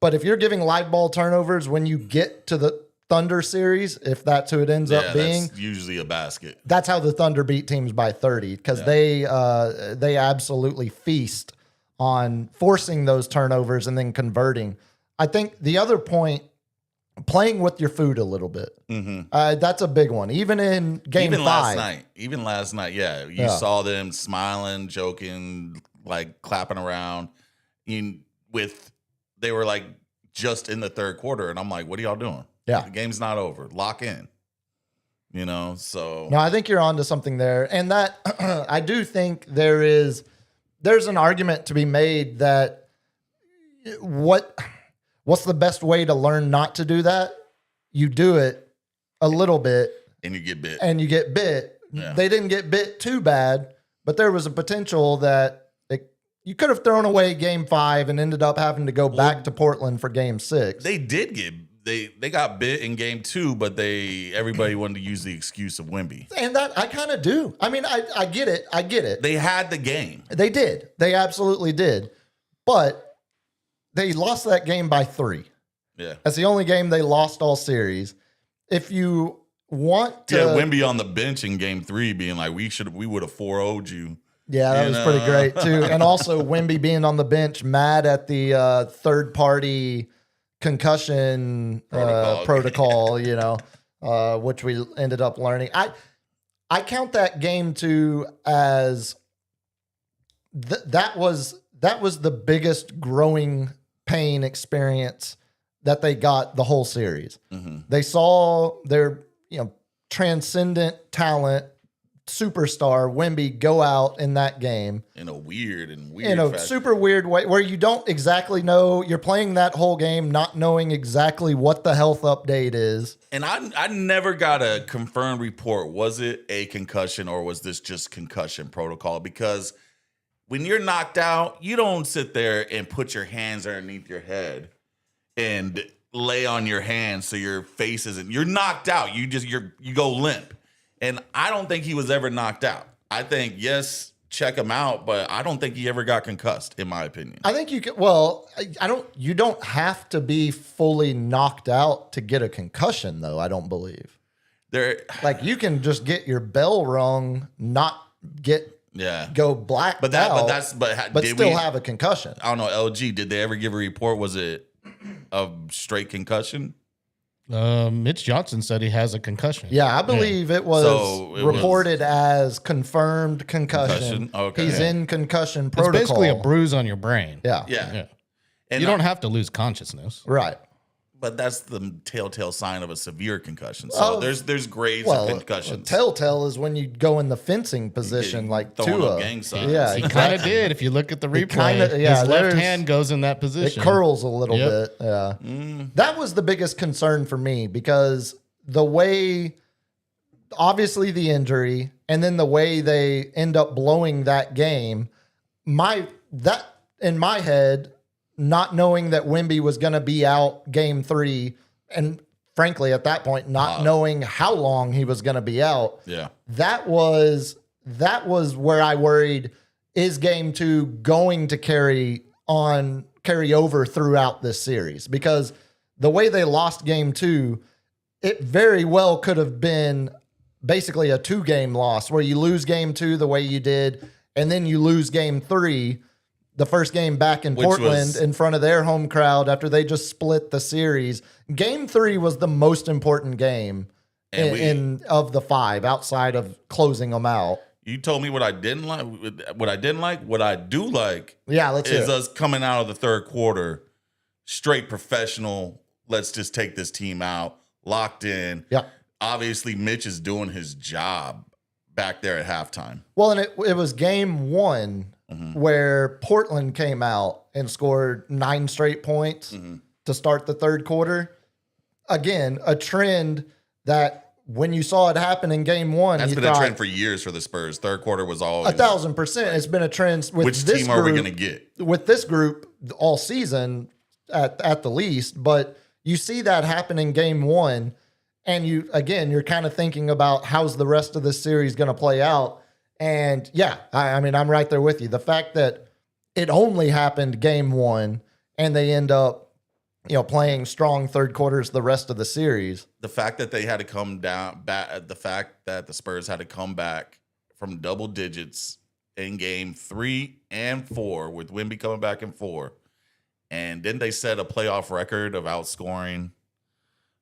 Speaker 2: But if you're giving live ball turnovers when you get to the Thunder series, if that's who it ends up being,
Speaker 3: that's usually a basket.
Speaker 2: That's how the Thunder beat teams by 30, because they absolutely feast on forcing those turnovers and then converting. I think the other point, playing with your food a little bit. That's a big one. Even in game 5.
Speaker 3: Even last night, you saw them smiling, joking, like clapping around. They were like just in the third quarter, and I'm like, what are y'all doing?
Speaker 2: Yeah.
Speaker 3: The game's not over. Lock in. So.
Speaker 2: No, I think you're onto something there. And that, I do think there's an argument to be made that what's the best way to learn not to do that? You do it a little bit.
Speaker 3: And you get bit.
Speaker 2: Yeah. They didn't get bit too bad, but there was a potential that you could have thrown away game 5 and ended up having to go back to Portland for game 6.
Speaker 3: They did they got bit in game 2, but everybody wanted to use the excuse of Wemby.
Speaker 2: And that I kind of do. I mean, I get it. I get it.
Speaker 3: They had the game.
Speaker 2: They did. They absolutely did. But they lost that game by 3.
Speaker 3: Yeah.
Speaker 2: That's the only game they lost all series. If you want to,
Speaker 3: Wemby on the bench in game 3 being like, we would have 4-0'd you.
Speaker 2: Yeah, that was pretty great too. And also Wemby being on the bench, mad at the third party concussion protocol, you know, which we ended up learning. I count that game 2 as that was the biggest growing pain experience that they got the whole series. Mm-hmm. They saw their, transcendent talent superstar Wemby go out in that game
Speaker 3: in a weird
Speaker 2: fashion. Super weird way where you don't exactly know. You're playing that whole game not knowing exactly what the health update is.
Speaker 3: And I never got a confirmed report. Was it a concussion or was this just concussion protocol? Because when you're knocked out, you don't sit there and put your hands underneath your head and lay on your hands so your face isn't. You're knocked out. You go limp. And I don't think he was ever knocked out. I think, yes, check him out, but I don't think he ever got concussed, in my opinion.
Speaker 2: I think you could. Well, you don't have to be fully knocked out to get a concussion, though. I don't believe. You can just get your bell rung, not go black, but still have a concussion.
Speaker 3: I don't know. LG, did they ever give a report? Was it a straight concussion?
Speaker 4: Mitch Johnson said he has a concussion.
Speaker 2: Yeah, I believe it was reported as confirmed concussion.
Speaker 3: Okay.
Speaker 2: He's in concussion protocol.
Speaker 4: It's basically a bruise on your brain.
Speaker 2: Yeah.
Speaker 3: And
Speaker 4: you don't have to lose consciousness.
Speaker 2: Right.
Speaker 3: But that's the telltale sign of a severe concussion. So there's grades of concussions.
Speaker 2: Telltale is when you go in the fencing position, like Tua.
Speaker 3: Gang signs.
Speaker 2: Yeah,
Speaker 4: he kind of did. If you look at the replay, his left hand goes in that position.
Speaker 2: It curls a little bit. Yeah, that was the biggest concern for me because the way, obviously the injury, and then the way they end up blowing that game. In my head, not knowing that Wemby was going to be out game 3, and frankly, at that point, not knowing how long he was going to be out.
Speaker 3: Yeah,
Speaker 2: that was where I worried, is game 2 going to carry over throughout this series? Because the way they lost game 2, it very well could have been basically a 2-game loss where you lose game 2 the way you did, and then you lose game 3. The first game back in Portland in front of their home crowd after they just split the series. Game 3 was the most important game of the 5 outside of closing them out.
Speaker 3: You told me what I didn't like. What I didn't like. What I do like.
Speaker 2: Yeah, is
Speaker 3: us coming out of the third quarter straight professional. Let's just take this team out, locked in.
Speaker 2: Yeah.
Speaker 3: Obviously, Mitch is doing his job back there at halftime.
Speaker 2: Well, and it was game 1. Mm-hmm. Where Portland came out and scored 9 straight points to start the third quarter. Again, a trend that when you saw it happen in game 1,
Speaker 3: that's been a trend for years for the Spurs. Third quarter was always
Speaker 2: 1,000%. It's been a trend. With
Speaker 3: which
Speaker 2: this
Speaker 3: team are we going to get
Speaker 2: with this group all season at the least? But you see that happen in game 1, and you're kind of thinking about how's the rest of this series going to play out. And yeah, I mean, I'm right there with you. The fact that it only happened game 1 and they end up, playing strong third quarters the rest of the series.
Speaker 3: The fact that they had to come down back, the fact that the Spurs had to come back from double digits in game 3 and 4 with Wemby coming back in 4. And then they set a playoff record of outscoring.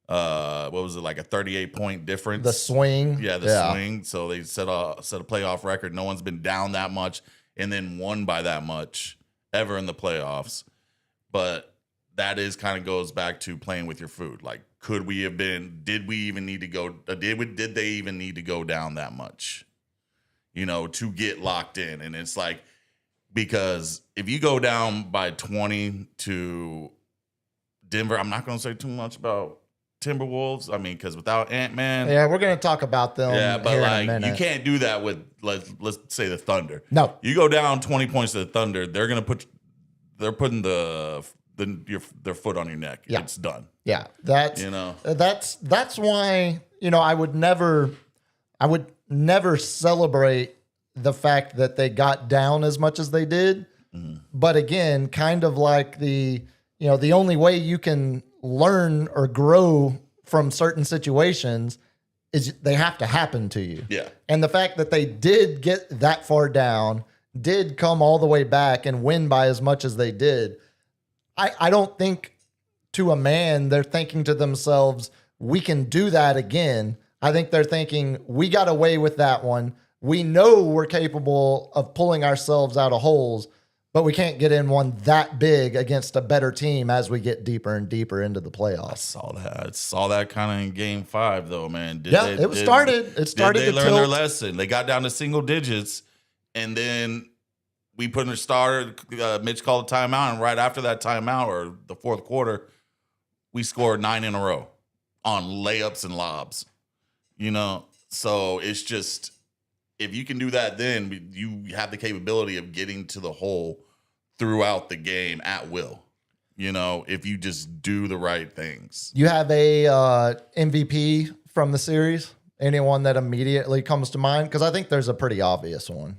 Speaker 3: What was it, like a 38-point difference?
Speaker 2: The swing.
Speaker 3: Yeah, the swing. So they set a playoff record. No one's been down that much and then won by that much ever in the playoffs. But that kind of goes back to playing with your food. Like, did we even need to go, did they even need to go down that much, to get locked in? And it's like, because if you go down by 20 to Denver, I'm not going to say too much about Timberwolves. I mean, because without Ant-Man.
Speaker 2: Yeah, we're going to talk about them.
Speaker 3: Yeah, but
Speaker 2: here in a minute.
Speaker 3: You can't do that with, let's say, the Thunder.
Speaker 2: No.
Speaker 3: You go down 20 points to the Thunder, they're putting the their foot on your neck.
Speaker 2: Yeah.
Speaker 3: It's done.
Speaker 2: Yeah, that's why I would never celebrate the fact that they got down as much as they did. Mm-hmm. But again, kind of like the only way you can learn or grow from certain situations is they have to happen to you.
Speaker 3: Yeah.
Speaker 2: And the fact that they did get that far down, did come all the way back and win by as much as they did, I don't think to a man they're thinking to themselves, we can do that again. I think they're thinking, we got away with that one. We know we're capable of pulling ourselves out of holes, but we can't get in one that big against a better team as we get deeper and deeper into the playoffs.
Speaker 3: I saw that kind of in Game 5, though, man.
Speaker 2: It started
Speaker 3: Did they learn their lesson? They got down to single digits, and then we put in a starter. Mitch called a timeout, and right after that timeout, or the fourth quarter, we scored 9 in a row on layups and lobs. So it's just, if you can do that, then you have the capability of getting to the hole throughout the game at will. If you just do the right things.
Speaker 2: You have a MVP from the series? Anyone that immediately comes to mind? Because I think there's a pretty obvious one.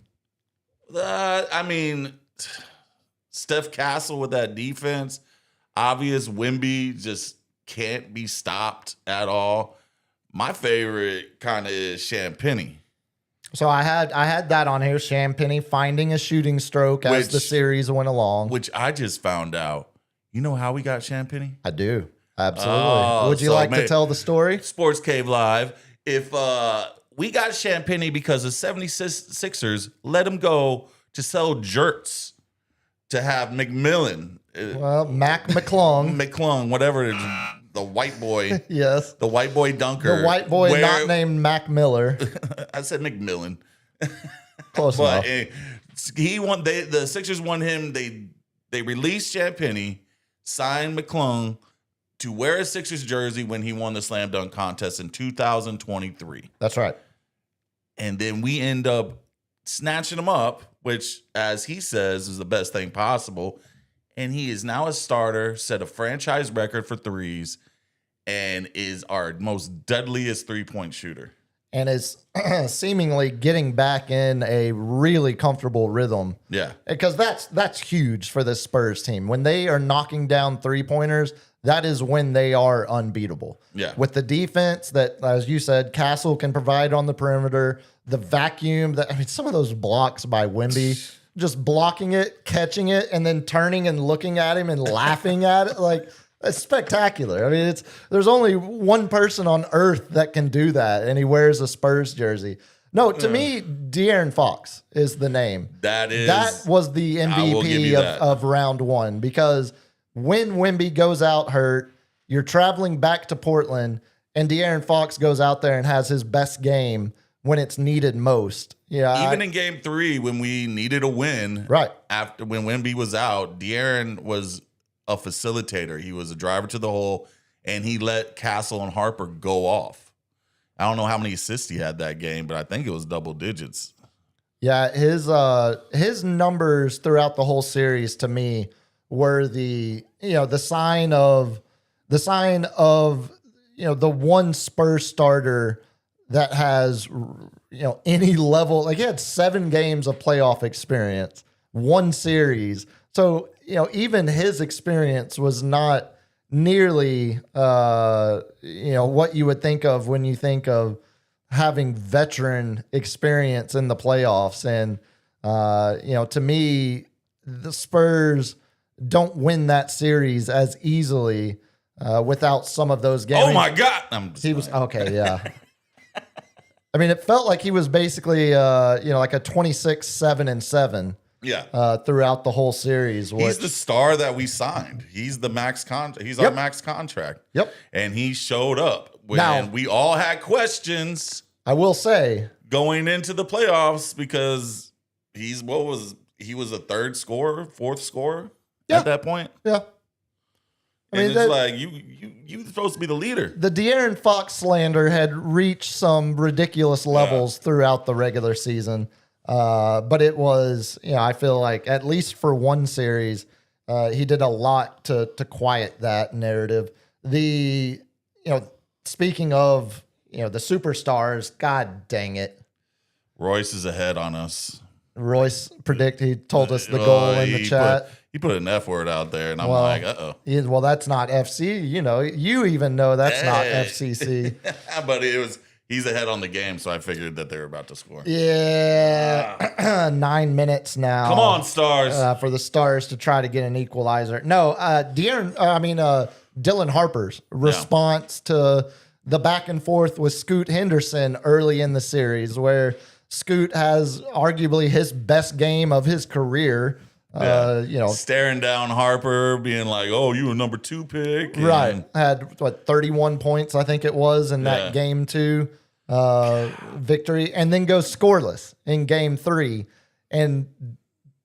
Speaker 3: Steph Castle with that defense. Obvious. Wemby just can't be stopped at all. My favorite kind of is Champagnie.
Speaker 2: So I had that on here. Champagnie finding a shooting stroke as the series went along.
Speaker 3: Which I just found out. You know how we got Champagnie?
Speaker 2: I do. Absolutely. Would you like to tell the story?
Speaker 3: Sports Cave Live. If we got Champagnie because the 76ers let him go to sell jerts to have McMillan.
Speaker 2: Well, Mac McClung.
Speaker 3: McClung, whatever it is. The white boy.
Speaker 2: Yes.
Speaker 3: The white boy dunker.
Speaker 2: The white boy not named Mac Miller.
Speaker 3: I said McMillan.
Speaker 2: Close enough.
Speaker 3: The Sixers won him. They released Champagnie, signed McClung to wear a Sixers jersey when he won the slam dunk contest in 2023.
Speaker 2: That's right.
Speaker 3: And then we end up snatching him up, which, as he says, is the best thing possible. And he is now a starter, set a franchise record for threes, and is our most deadliest three-point shooter.
Speaker 2: And is seemingly getting back in a really comfortable rhythm.
Speaker 3: Yeah.
Speaker 2: Because that's huge for this Spurs team. When they are knocking down three-pointers, that is when they are unbeatable.
Speaker 3: Yeah.
Speaker 2: With the defense that, as you said, Castle can provide on the perimeter, the vacuum, some of those blocks by Wemby, just blocking it, catching it, and then turning and looking at him and laughing at it. Like, it's spectacular. I mean, there's only one person on earth that can do that, and he wears a Spurs jersey. No, to me, De'Aaron Fox is the name.
Speaker 3: That
Speaker 2: was the MVP of round one, because when Wemby goes out hurt, you're traveling back to Portland, and De'Aaron Fox goes out there and has his best game when it's needed most. Yeah,
Speaker 3: even in Game 3 when we needed a win,
Speaker 2: right
Speaker 3: after when Wemby was out, De'Aaron was a facilitator. He was a driver to the hole, and he let Castle and Harper go off. I don't know how many assists he had that game, but I think it was double digits.
Speaker 2: Yeah, his numbers throughout the whole series to me were the sign of the one Spurs starter that has any level. Like, he had 7 games of playoff experience, one series. So even his experience was not nearly what you would think of when you think of having veteran experience in the playoffs. And to me, the Spurs don't win that series as easily without some of those games.
Speaker 3: Oh my God!
Speaker 2: He was okay. Yeah. I mean, it felt like he was basically, like a 26-7-7.
Speaker 3: Yeah.
Speaker 2: Throughout the whole series.
Speaker 3: He's the star that we signed. He's the max contract. He's our max contract.
Speaker 2: Yep.
Speaker 3: And he showed up when we all had questions.
Speaker 2: I will say,
Speaker 3: going into the playoffs, because he was a third scorer, fourth scorer at that point.
Speaker 2: Yeah.
Speaker 3: I mean, it's like you're supposed to be the leader.
Speaker 2: The De'Aaron Fox slander had reached some ridiculous levels throughout the regular season. But it was, I feel like at least for one series, He did a lot to quiet that narrative. Speaking of, the superstars, God dang it.
Speaker 3: Royce is ahead on us.
Speaker 2: Royce he told us the goal in the chat.
Speaker 3: He put an F word out there, and I'm like, uh-oh.
Speaker 2: Well, that's not FC. You even know that's not FCC.
Speaker 3: But he's ahead on the game, so I figured that they were about to score.
Speaker 2: Yeah. 9 minutes now.
Speaker 3: Come on, Stars.
Speaker 2: For the Stars to try to get an equalizer. No, Dylan Harper's response to the back and forth with Scoot Henderson early in the series, where Scoot has arguably his best game of his career.
Speaker 3: Staring down Harper, being like, "Oh, you a number 2 pick." And
Speaker 2: right. Had 31 points, I think it was, in that game 2 victory, and then goes scoreless in game 3. And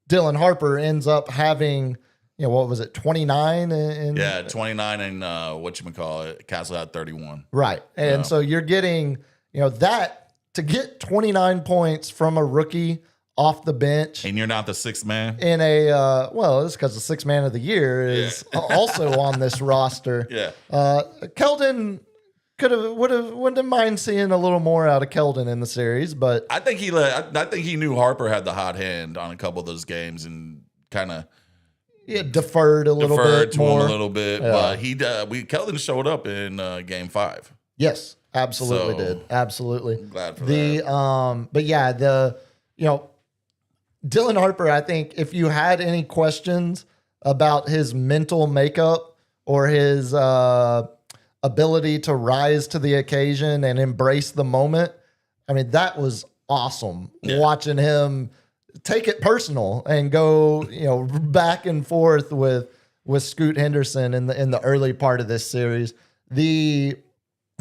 Speaker 2: Dylan Harper ends up having, what was it, 29?
Speaker 3: 29 and whatchamacallit, Castle had 31.
Speaker 2: Right. And so you're getting, that to get 29 points from a rookie off the bench.
Speaker 3: And you're not the 6th man?
Speaker 2: In it's because the 6th man of the year is also on this roster.
Speaker 3: Yeah.
Speaker 2: Keldon wouldn't mind seeing a little more out of Keldon in the series, but
Speaker 3: I think he knew Harper had the hot hand on a couple of those games and kind of
Speaker 2: deferred a little bit
Speaker 3: to
Speaker 2: more.
Speaker 3: him a little bit. But Keldon showed up in game 5.
Speaker 2: Yes, absolutely did. Absolutely.
Speaker 3: I'm glad for that.
Speaker 2: Dylan Harper, I think if you had any questions about his mental makeup or his ability to rise to the occasion and embrace the moment, I mean, that was awesome. Watching him take it personal and go, back and forth with Scoot Henderson in the early part of this series. A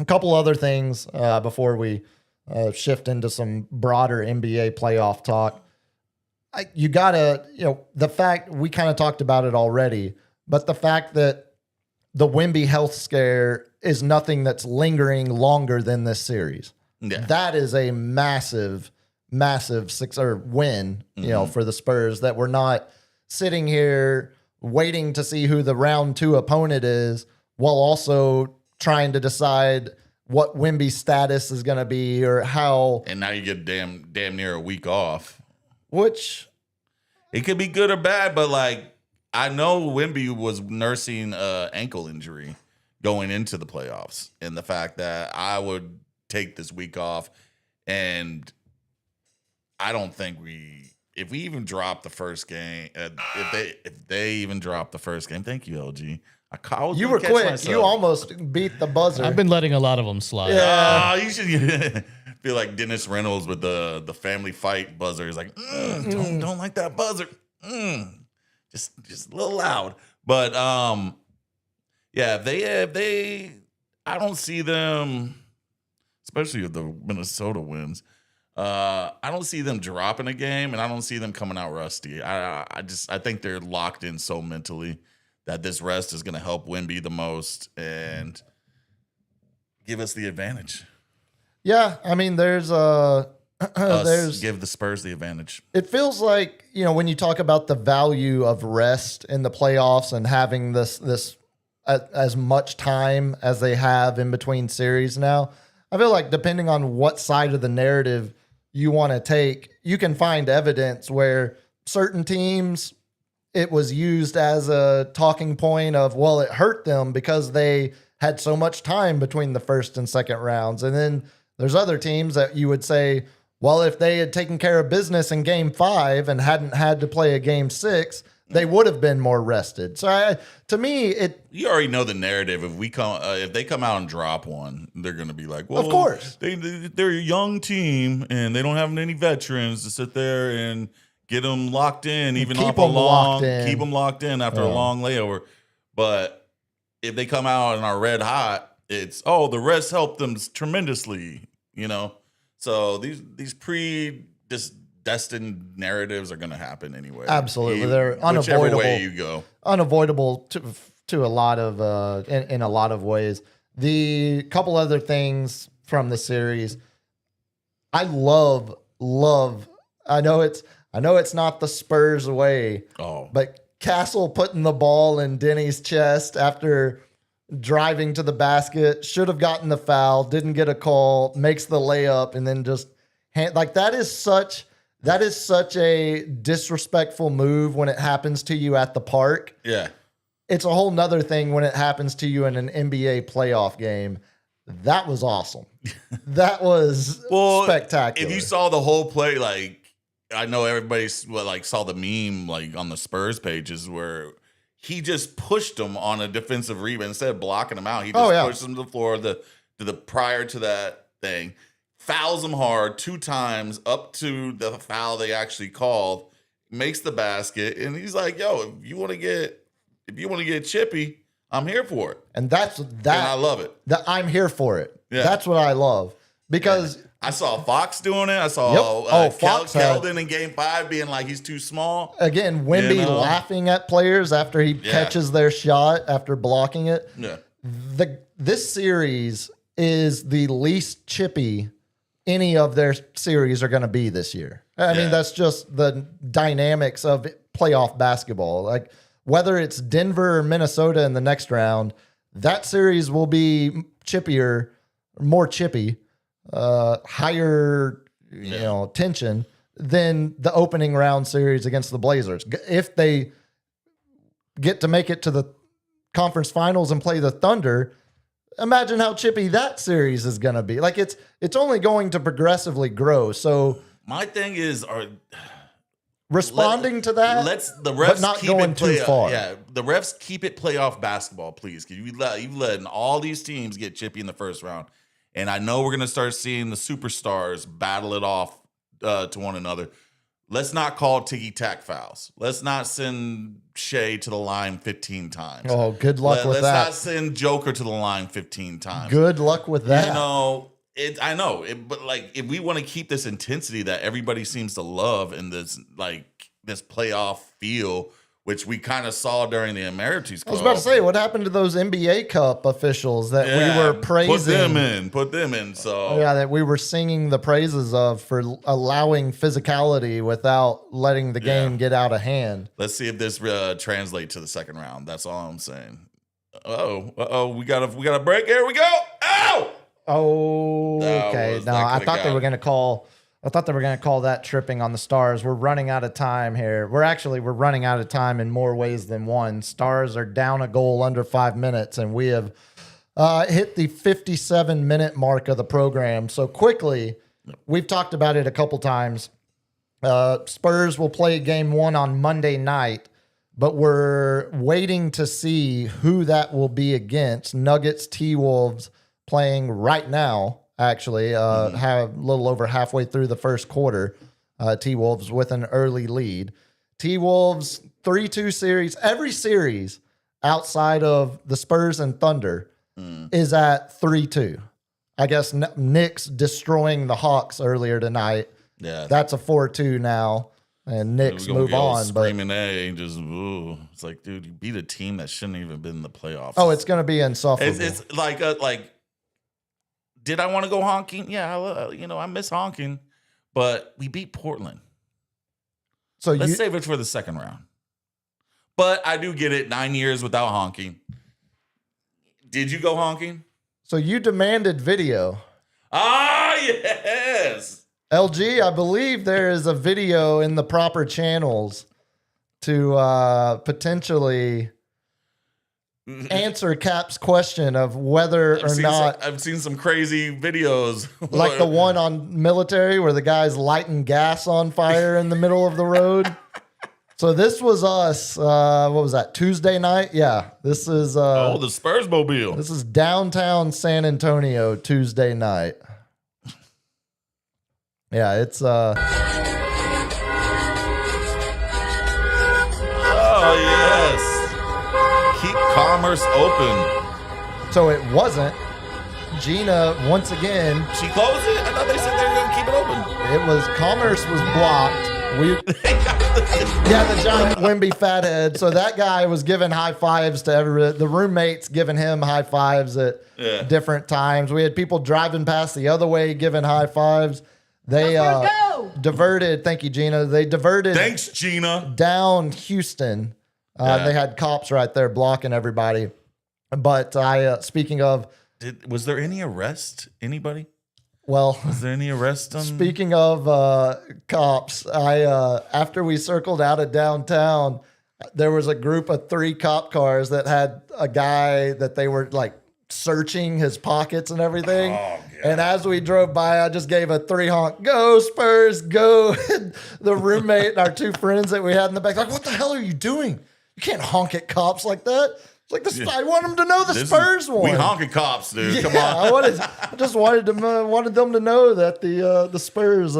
Speaker 2: couple other things before we shift into some broader NBA playoff talk. You gotta, the fact we kind of talked about it already, but the fact that the Wemby health scare is nothing that's lingering longer than this series. Yeah. That is a massive win, for the Spurs, that we're not sitting here waiting to see who the round 2 opponent is while also trying to decide what Wemby's status is going to be or how.
Speaker 3: And now you get damn near a week off.
Speaker 2: Which
Speaker 3: it could be good or bad, but I know Wemby was nursing an ankle injury going into the playoffs, and the fact that I would take this week off, and I don't think if we even drop the first game, if they even drop the first game, thank you, LG.
Speaker 2: You were quick. Myself. You almost beat the buzzer.
Speaker 4: I've been letting a lot of them slide.
Speaker 2: Yeah,
Speaker 3: you should feel like Dennis Reynolds with the family fight buzzer. He's like, don't like that buzzer. Just a little loud. But if they, I don't see them, especially if the Minnesota wins. I don't see them dropping a game, and I don't see them coming out rusty. I think they're locked in so mentally that this rest is going to help Wemby the most and give us the advantage.
Speaker 2: Yeah, I mean, give the
Speaker 3: Spurs the advantage.
Speaker 2: It feels like, when you talk about the value of rest in the playoffs and having this as much time as they have in between series now, I feel like depending on what side of the narrative you want to take, you can find evidence where certain teams, it was used as a talking point of, well, it hurt them because they had so much time between the first and second rounds. And then there's other teams that you would say, well, if they had taken care of business in game 5 and hadn't had to play a game 6, they would have been more rested. So to me,
Speaker 3: you already know the narrative. If they come out and drop one, they're going to be like, well,
Speaker 2: of course,
Speaker 3: they're a young team and they don't have any veterans to sit there and get them locked in, even off a long, keep them locked in after a long layover. But if they come out and are red hot, it's, the rest helped them tremendously, So these destined narratives are going to happen anyway.
Speaker 2: Absolutely, they're unavoidable.
Speaker 3: Whichever way you go,
Speaker 2: unavoidable to a lot of in a lot of ways. The couple other things from the series, I love. I know it's not the Spurs way, but Castle putting the ball in Denny's chest after driving to the basket, should have gotten the foul, didn't get a call, makes the layup, and then just that is such a disrespectful move when it happens to you at the park.
Speaker 3: Yeah.
Speaker 2: It's a whole nother thing when it happens to you in an NBA playoff game. That was awesome. That was spectacular.
Speaker 3: If you saw the whole play, like, I know everybody saw the meme like on the Spurs pages where he just pushed him on a defensive rebound instead of blocking him out. He just pushed him to the floor. The prior to that thing, fouls him hard 2 times up to the foul they actually called, makes the basket, and he's like, "Yo, if you want to get chippy, I'm here for it."
Speaker 2: And that's that.
Speaker 3: And I love it.
Speaker 2: I'm here for it.
Speaker 3: Yeah.
Speaker 2: That's what I love because
Speaker 3: I saw Fox doing it. I saw
Speaker 2: Fox
Speaker 3: Keldon in Game 5 being like he's too small.
Speaker 2: Again, Wemby laughing at players after he catches their shot after blocking it.
Speaker 3: Yeah.
Speaker 2: This series is the least chippy any of their series are going to be this year. I mean, that's just the dynamics of playoff basketball. Like whether it's Denver or Minnesota in the next round, that series will be chippier, more chippy, higher, tension than the opening round series against the Blazers. If they get to make it to the conference finals and play the Thunder, imagine how chippy that series is going to be. Like it's only going to progressively grow. So
Speaker 3: my thing is,
Speaker 2: responding to that,
Speaker 3: the refs
Speaker 2: but not
Speaker 3: keep
Speaker 2: going
Speaker 3: it
Speaker 2: too far.
Speaker 3: Yeah, the refs keep it playoff basketball, please. Because you've letting all these teams get chippy in the first round, and I know we're gonna start seeing the superstars battle it off to one another. Let's not call ticky-tack fouls. Let's not send Shea to the line 15 times.
Speaker 2: Oh, good luck with that.
Speaker 3: Let's not send Joker to the line 15 times.
Speaker 2: Good luck with that.
Speaker 3: I know, but like if we want to keep this intensity that everybody seems to love in this playoff feel, which we kind of saw during the Amerities Cup.
Speaker 2: I was about to say, what happened to those NBA Cup officials that we were praising?
Speaker 3: Put them in. So
Speaker 2: that we were singing the praises of for allowing physicality without letting the game get out of hand.
Speaker 3: Let's see if this translates to the second round. That's all I'm saying. We got a break. Here we go.
Speaker 2: Oh, okay. No, I thought they were going to call. I thought they were going to call that tripping on the Stars. We're running out of time here. We're running out of time in more ways than one. Stars are down a goal under 5 minutes, and we have hit the 57-minute mark of the program. So quickly, we've talked about it a couple times. Spurs will play game 1 on Monday night, but we're waiting to see who that will be against. Nuggets, T-Wolves playing right now. Actually, have a little over halfway through the first quarter. T-Wolves with an early lead. T-Wolves 3-2 series. Every series outside of the Spurs and Thunder is at 3-2. I guess Knicks destroying the Hawks earlier tonight. Yeah, that's a 4-2 now, and Knicks move on.
Speaker 3: Screaming it's like, dude, you beat a team that shouldn't even been in the playoffs.
Speaker 2: Oh, it's going to be insufferable.
Speaker 3: It's like. Did I want to go honking? Yeah, I miss honking, but we beat Portland. So let's save it for the second round. But I do get it. 9 years without honking. Did you go honking?
Speaker 2: So you demanded video.
Speaker 3: Ah, yes.
Speaker 2: LG, I believe there is a video in the proper channels to potentially answer Cap's question of whether or not
Speaker 3: I've seen some crazy videos
Speaker 2: like the one on military where the guy's lighting gas on fire in the middle of the road. So this was us. What was that? Tuesday night? Yeah. This is
Speaker 3: the Spurs mobile.
Speaker 2: This is downtown San Antonio Tuesday night. Yeah, it's
Speaker 3: oh yes. Keep commerce open.
Speaker 2: So it wasn't. Gina, once again.
Speaker 3: She closed it? I thought they said they were going to keep it open.
Speaker 2: It was, commerce was blocked. The giant Wemby fathead. So that guy was giving high fives to the roommates giving him high fives at different times. We had people driving past the other way giving high fives. They diverted. Thank you, Gina. They diverted.
Speaker 3: Thanks, Gina.
Speaker 2: Down Houston They had cops right there blocking everybody. But speaking of,
Speaker 3: Was there any arrest? Anybody?
Speaker 2: well,
Speaker 3: Was there any arrest on?
Speaker 2: speaking of cops, after we circled out of downtown, there was a group of 3 cop cars that had a guy that they were like searching his pockets and everything. And as we drove by, I just gave a 3 honk, go Spurs, go. The roommate and our 2 friends that we had in the back, like, what the hell are you doing? You can't honk at cops like that. It's like, I want them to know the Spurs won.
Speaker 3: We honking cops, dude.
Speaker 2: Yeah,
Speaker 3: Come on.
Speaker 2: I just wanted them to know that the Spurs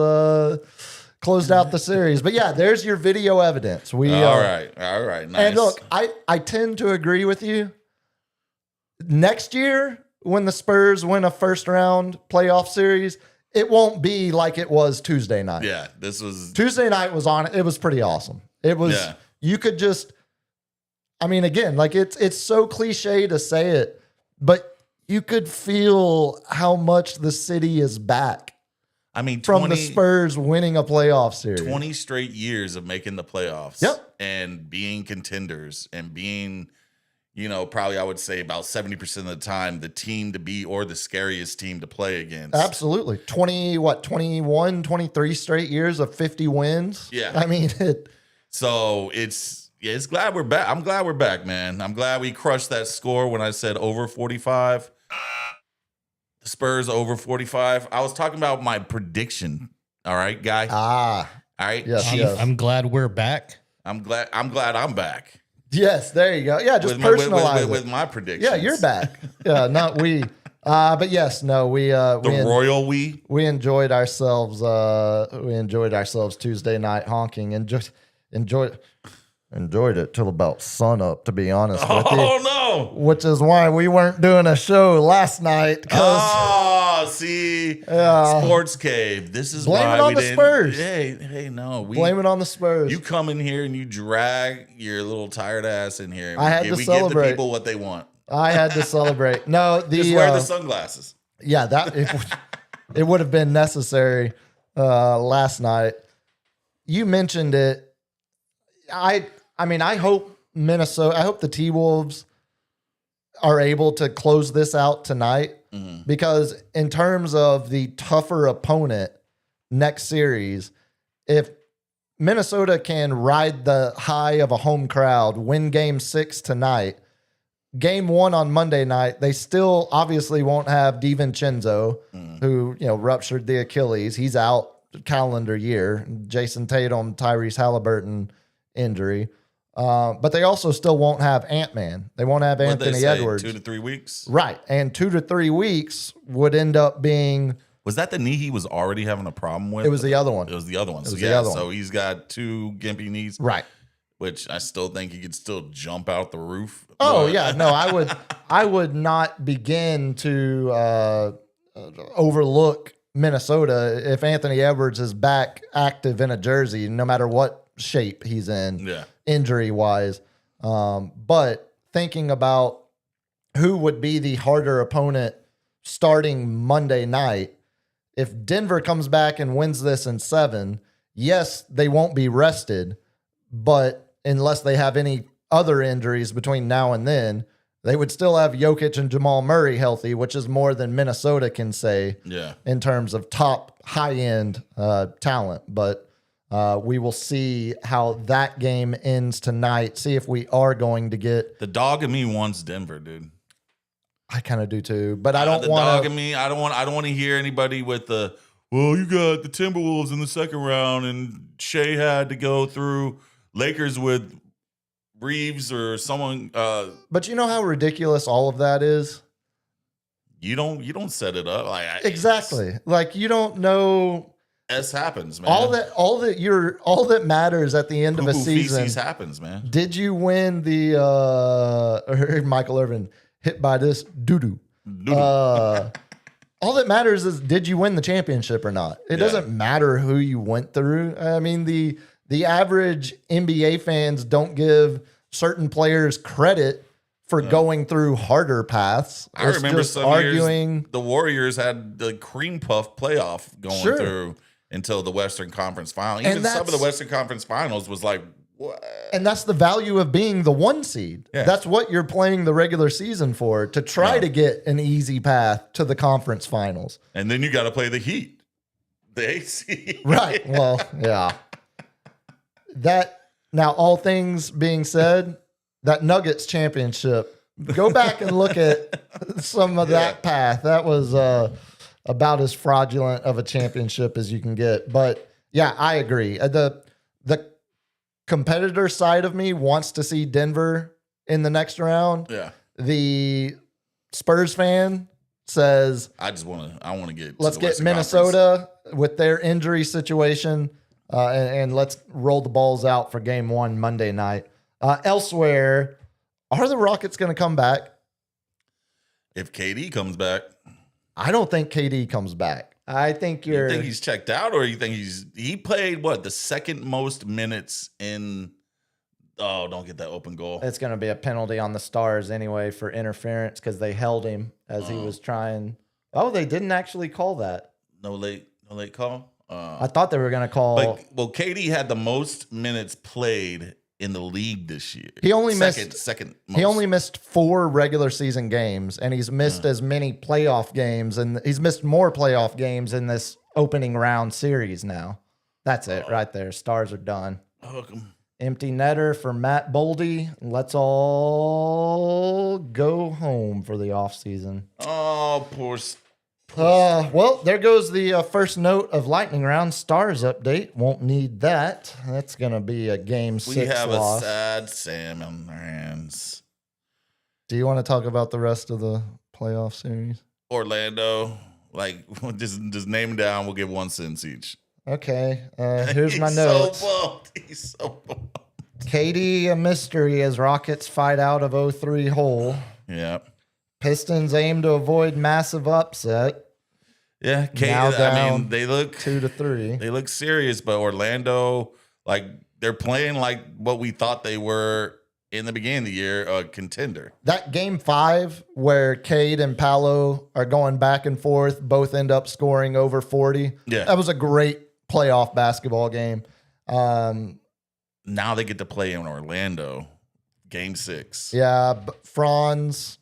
Speaker 2: closed out the series. But yeah, there's your video evidence.
Speaker 3: All right, nice.
Speaker 2: And look, I tend to agree with you. Next year, when the Spurs win a first round playoff series, it won't be like it was Tuesday night.
Speaker 3: Yeah, this was
Speaker 2: Tuesday night was on. It was pretty awesome. It was.
Speaker 3: Yeah.
Speaker 2: You could just. I mean, again, like it's so cliche to say it, but you could feel how much the city is back.
Speaker 3: I mean,
Speaker 2: from the Spurs winning a playoff series.
Speaker 3: 20 straight years of making the playoffs.
Speaker 2: Yep.
Speaker 3: And being contenders and being, probably I would say about 70% of the time the team to beat or the scariest team to play against.
Speaker 2: Absolutely. 21, 23 straight years of 50 wins.
Speaker 3: Yeah.
Speaker 2: I mean,
Speaker 3: So it's glad we're back. I'm glad we're back, man. I'm glad we crushed that score when I said over 45. The Spurs over 45. I was talking about my prediction. All right, guy.
Speaker 2: All
Speaker 3: right,
Speaker 2: yes,
Speaker 3: Chief.
Speaker 2: yes.
Speaker 4: I'm glad we're back.
Speaker 3: I'm glad I'm back.
Speaker 2: Yes, there you go. Yeah, just personalize
Speaker 3: with my predictions.
Speaker 2: Yeah, you're back. Yeah, not we. But yes, no, we
Speaker 3: royal
Speaker 2: we enjoyed ourselves. We enjoyed ourselves Tuesday night honking and just enjoyed it till about sunup. To be honest with you.
Speaker 3: Oh no!
Speaker 2: Which is why we weren't doing a show last night.
Speaker 3: See, Sports Cave. This is
Speaker 2: blame
Speaker 3: why
Speaker 2: it on
Speaker 3: we
Speaker 2: the
Speaker 3: didn't.
Speaker 2: Spurs.
Speaker 3: Hey, no,
Speaker 2: blame it on the Spurs.
Speaker 3: You come in here and you drag your little tired ass in here.
Speaker 2: I had to
Speaker 3: we
Speaker 2: celebrate.
Speaker 3: Give the people what they want.
Speaker 2: I had to celebrate. No,
Speaker 3: just wear the sunglasses.
Speaker 2: Yeah, it would have been necessary last night. You mentioned it. I mean, I hope Minnesota. I hope the T-Wolves are able to close this out tonight, because in terms of the tougher opponent next series, if Minnesota can ride the high of a home crowd, win game 6 tonight, game 1 on Monday night, they still obviously won't have DiVincenzo, who, ruptured the Achilles. He's out calendar year. Jason Tatum, Tyrese Halliburton injury. But they also still won't have Ant-Man. They won't have Anthony Edwards.
Speaker 3: 2 to 3 weeks?
Speaker 2: Right. And 2 to 3 weeks would end up being...
Speaker 3: Was that the knee he was already having a problem with?
Speaker 2: It was the other one.
Speaker 3: It was the other one. So he's got 2 gimpy knees.
Speaker 2: Right.
Speaker 3: Which I still think he could still jump out the roof.
Speaker 2: Oh, yeah. No, I would not begin to overlook Minnesota if Anthony Edwards is back active in a jersey, no matter what shape he's in, injury-wise. But thinking about who would be the harder opponent starting Monday night, if Denver comes back and wins this in 7, yes, they won't be rested, but unless they have any other injuries between now and then, they would still have Jokic and Jamal Murray healthy, which is more than Minnesota can say in terms of top high-end talent. But we will see how that game ends tonight. See if we are going to get...
Speaker 3: The dog in me wants Denver, dude.
Speaker 2: I kind of do too, but I don't want
Speaker 3: the dog in me. I don't want to hear anybody with the, well, you got the Timberwolves in the second round and Shea had to go through Lakers with Reeves or someone.
Speaker 2: But you know how ridiculous all of that is?
Speaker 3: You don't set it up
Speaker 2: exactly. Like you don't know.
Speaker 3: Happens, man.
Speaker 2: All that matters at the end of a season
Speaker 3: happens, man.
Speaker 2: Did you win the Michael Irvin hit by this doo-doo? All that matters is, did you win the championship or not? It doesn't matter who you went through. I mean, the average NBA fans don't give certain players credit for going through harder paths.
Speaker 3: I remember some years the Warriors had the cream puff playoff going through until the Western Conference Final. Even some of the Western Conference Finals was like,
Speaker 2: And that's the value of being the 1 seed.
Speaker 3: Yeah.
Speaker 2: That's what you're playing the regular season for, to try to get an easy path to the conference finals.
Speaker 3: And then you got to play the Heat, the AC.
Speaker 2: Right. Well, yeah. Now, all things being said, that Nuggets championship, go back and look at some of that path. That was about as fraudulent of a championship as you can get. But yeah, I agree. The competitor side of me wants to see Denver in the next round.
Speaker 3: Yeah.
Speaker 2: The Spurs fan says,
Speaker 3: I want to get.
Speaker 2: let's
Speaker 3: to the
Speaker 2: get
Speaker 3: Western
Speaker 2: Minnesota with their injury situation, and let's roll the balls out for game 1 Monday night. Elsewhere, are the Rockets going to come back?
Speaker 3: If KD comes back,
Speaker 2: I don't think KD comes back. I think
Speaker 3: you think he's checked out, or you think he played the second most minutes in? Oh, don't get that open goal.
Speaker 2: It's going to be a penalty on the Stars anyway for interference because they held him as he was trying. Oh, they didn't actually call that.
Speaker 3: No late call.
Speaker 2: I thought they were going to call.
Speaker 3: But KD had the most minutes played in the league this year.
Speaker 2: He only
Speaker 3: second most.
Speaker 2: He only missed 4 regular season games, and he's missed as many playoff games, and he's missed more playoff games in this opening round series now. That's it right there. Stars are done.
Speaker 3: Hook 'em.
Speaker 2: Empty netter for Matt Boldy. Let's all go home for the offseason.
Speaker 3: Oh, poor.
Speaker 2: Well, there goes the first note of Lightning Round. Stars update. Won't need that. That's going to be a game 6
Speaker 3: We have
Speaker 2: loss.
Speaker 3: a sad Sam on our hands.
Speaker 2: Do you want to talk about the rest of the playoff series?
Speaker 3: Orlando, just name them down. We'll give 1 sentence each.
Speaker 2: Okay. Here's my
Speaker 3: He's
Speaker 2: notes.
Speaker 3: So bummed. He's so bummed.
Speaker 2: KD a mystery as Rockets fight out of 0-3 hole.
Speaker 3: Yeah.
Speaker 2: Pistons aim to avoid massive upset.
Speaker 3: Yeah,
Speaker 2: Now down
Speaker 3: they look
Speaker 2: 2-3.
Speaker 3: They look serious, but Orlando, they're playing like what we thought they were in the beginning of the year, a contender.
Speaker 2: That game 5 where Cade and Paolo are going back and forth, both end up scoring over 40.
Speaker 3: Yeah.
Speaker 2: That was a great playoff basketball game.
Speaker 3: Now they get to play in Orlando, game 6.
Speaker 2: Yeah, but Franz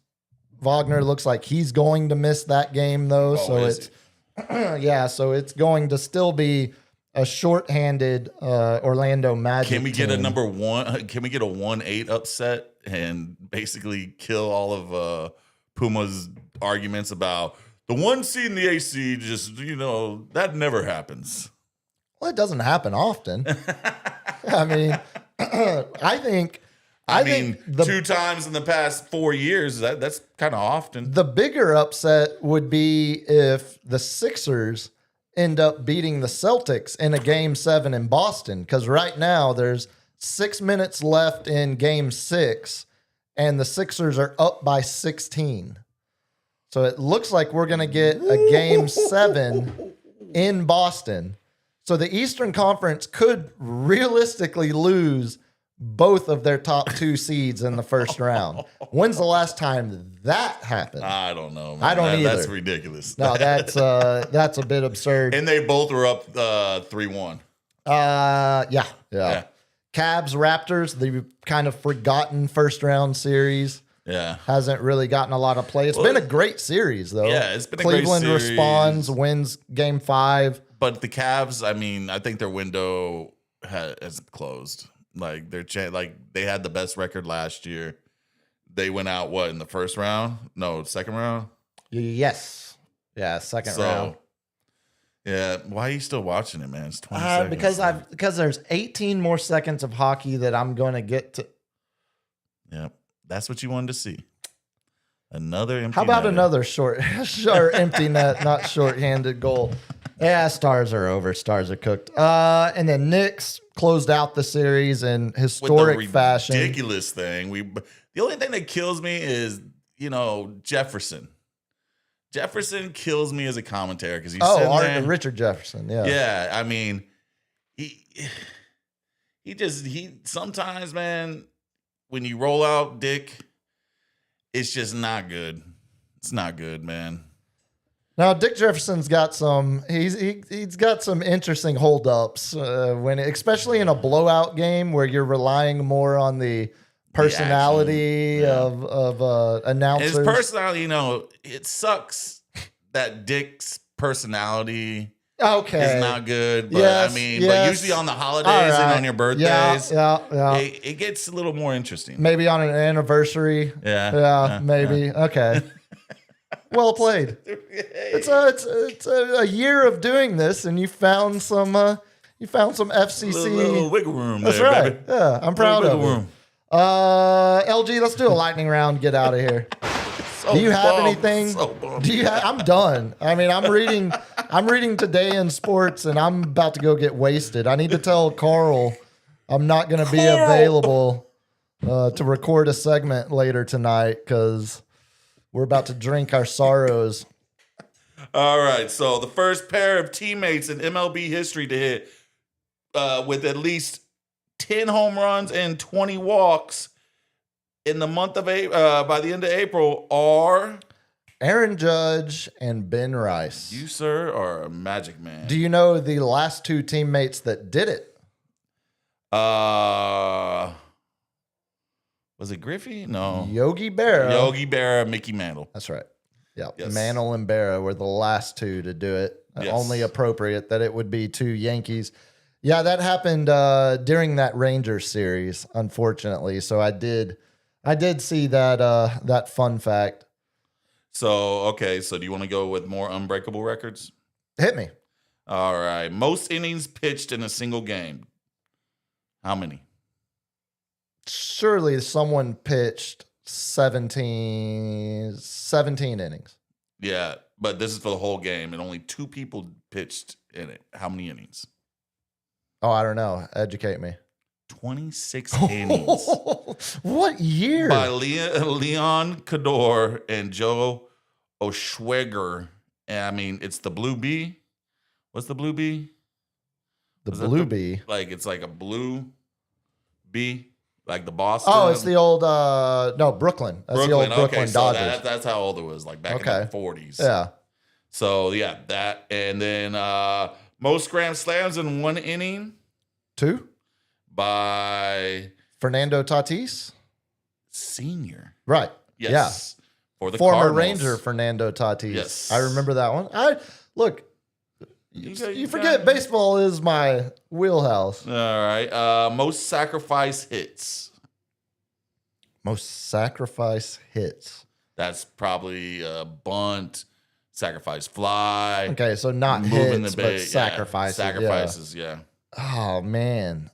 Speaker 2: Wagner looks like he's going to miss that game though. So it's so it's going to still be a shorthanded Orlando Magic.
Speaker 3: Can we get a
Speaker 2: team.
Speaker 3: number 1? Can we get a 1-8 upset and basically kill all of Puma's arguments about the 1 seed in the AC? Just that never happens.
Speaker 2: Well, it doesn't happen often. I mean, I think
Speaker 3: 2 times in the past 4 years, that's kind of often.
Speaker 2: the bigger upset would be if the Sixers end up beating the Celtics in a game 7 in Boston. Because right now there's 6 minutes left in game 6, and the Sixers are up by 16. So it looks like we're going to get a game 7 in Boston. So the Eastern Conference could realistically lose both of their top 2 seeds in the first round. When's the last time that happened?
Speaker 3: I don't know, man.
Speaker 2: I don't either.
Speaker 3: That's ridiculous.
Speaker 2: No, that's a bit absurd.
Speaker 3: And they both were up 3-1.
Speaker 2: Yeah.
Speaker 3: Yeah.
Speaker 2: Cavs Raptors, the kind of forgotten first round series,
Speaker 3: Yeah.
Speaker 2: hasn't really gotten a lot of play. It's been a great series though.
Speaker 3: Yeah, it's been a great
Speaker 2: Cleveland
Speaker 3: series.
Speaker 2: responds, wins game 5.
Speaker 3: But the Cavs, I think their window has closed. They had the best record last year. They went out in the first round? No, second round.
Speaker 2: Yes. Yeah, second round.
Speaker 3: Yeah, why are you still watching it, man? It's 20 seconds.
Speaker 2: Because there's 18 more seconds of hockey that I'm going to get to.
Speaker 3: Yeah, that's what you wanted to see. Another empty.
Speaker 2: How about
Speaker 3: netter.
Speaker 2: another short empty net, not short-handed goal? Yeah, Stars are over. Stars are cooked. And then Knicks closed out the series in historic
Speaker 3: With the
Speaker 2: fashion.
Speaker 3: ridiculous thing. The only thing that kills me is Jefferson. Jefferson kills me as a commentator because he's sitting there.
Speaker 2: Richard Jefferson. Yeah.
Speaker 3: Yeah, I mean, he sometimes, man, when you roll out Dick, it's just not good. It's not good, man.
Speaker 2: Now, Dick Jefferson's got some. He's got some interesting holdups especially in a blowout game where you're relying more on the personality of announcers.
Speaker 3: His personality, it sucks that Dick's personality is not good. But but usually on the holidays and on your birthdays, it gets a little more interesting.
Speaker 2: Maybe on an anniversary. Maybe. Okay. Well played. It's a year of doing this, and you found some FCC
Speaker 3: little wiggle room.
Speaker 2: That's
Speaker 3: there,
Speaker 2: right.
Speaker 3: Baby.
Speaker 2: Yeah, I'm proud of
Speaker 3: room.
Speaker 2: you. LG, let's do a lightning round. Get out of here. Do you have anything? Do you have? I'm done. I mean, I'm reading Today in Sports, and I'm about to go get wasted. I need to tell Carl I'm not going to be available to record a segment later tonight because we're about to drink our sorrows.
Speaker 3: All right. So the first pair of teammates in MLB history to hit with at least 10 home runs and 20 walks in the month of April, by the end of April, are
Speaker 2: Aaron Judge and Ben Rice.
Speaker 3: You, sir, are a magic man.
Speaker 2: Do you know the last two teammates that did it?
Speaker 3: Was it Griffey? No.
Speaker 2: Yogi Berra.
Speaker 3: Yogi Berra, Mickey Mantle.
Speaker 2: That's right. Yeah.
Speaker 3: Yes.
Speaker 2: Mantle and Berra were the last two to do it.
Speaker 3: Yes.
Speaker 2: Only appropriate that it would be two Yankees. Yeah, that happened during that Rangers series, unfortunately. So I did see that fun fact.
Speaker 3: So do you want to go with more unbreakable records?
Speaker 2: Hit me.
Speaker 3: All right. Most innings pitched in a single game. How many?
Speaker 2: Surely someone pitched 17 innings.
Speaker 3: Yeah, but this is for the whole game, and only 2 people pitched in it. How many innings?
Speaker 2: Oh, I don't know. Educate me.
Speaker 3: 26 innings.
Speaker 2: What year?
Speaker 3: By Leon Cador and Joe Oshweger. I mean, it's the Blue Bee. What's the Blue Bee?
Speaker 2: The Blue Bee.
Speaker 3: Like, it's like a blue bee, like the Boston.
Speaker 2: Oh, it's the old, Brooklyn. That's the old Brooklyn
Speaker 3: so
Speaker 2: Dodgers.
Speaker 3: That's how old it was, like back in the 40s.
Speaker 2: Yeah.
Speaker 3: So, yeah, that. And then most grand slams in one inning.
Speaker 2: 2?
Speaker 3: By
Speaker 2: Fernando Tatis
Speaker 3: Senior.
Speaker 2: Right.
Speaker 3: Yes.
Speaker 2: Yeah.
Speaker 3: For the
Speaker 2: former
Speaker 3: Cardinals.
Speaker 2: Ranger Fernando Tatis.
Speaker 3: Yes.
Speaker 2: I remember that one. You forget baseball is my wheelhouse.
Speaker 3: All right. Most sacrifice hits.
Speaker 2: Most sacrifice hits.
Speaker 3: That's probably a bunt, sacrifice fly.
Speaker 2: Okay, so not
Speaker 3: moving
Speaker 2: hits,
Speaker 3: the
Speaker 2: but
Speaker 3: bait.
Speaker 2: sacrifices.
Speaker 3: Sacrifices, yeah.
Speaker 2: Oh, man.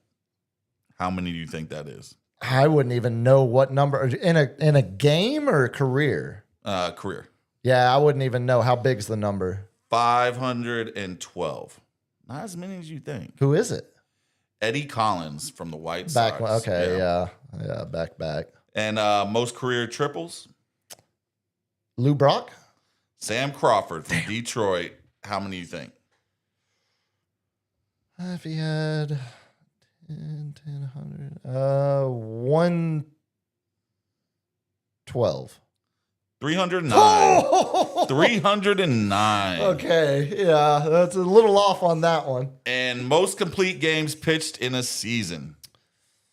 Speaker 3: How many do you think that is?
Speaker 2: I wouldn't even know what number. In a game or a career?
Speaker 3: Career.
Speaker 2: Yeah, I wouldn't even know. How big's the number?
Speaker 3: 512. Not as many as you think.
Speaker 2: Who is it?
Speaker 3: Eddie Collins from the White Sox.
Speaker 2: Okay, yeah. Back.
Speaker 3: And most career triples?
Speaker 2: Lou Brock?
Speaker 3: Sam Crawford from Detroit. How many do you think?
Speaker 2: If he had 10, 100, 112.
Speaker 3: 309. 309.
Speaker 2: Okay, yeah, that's a little off on that one.
Speaker 3: And most complete games pitched in a season.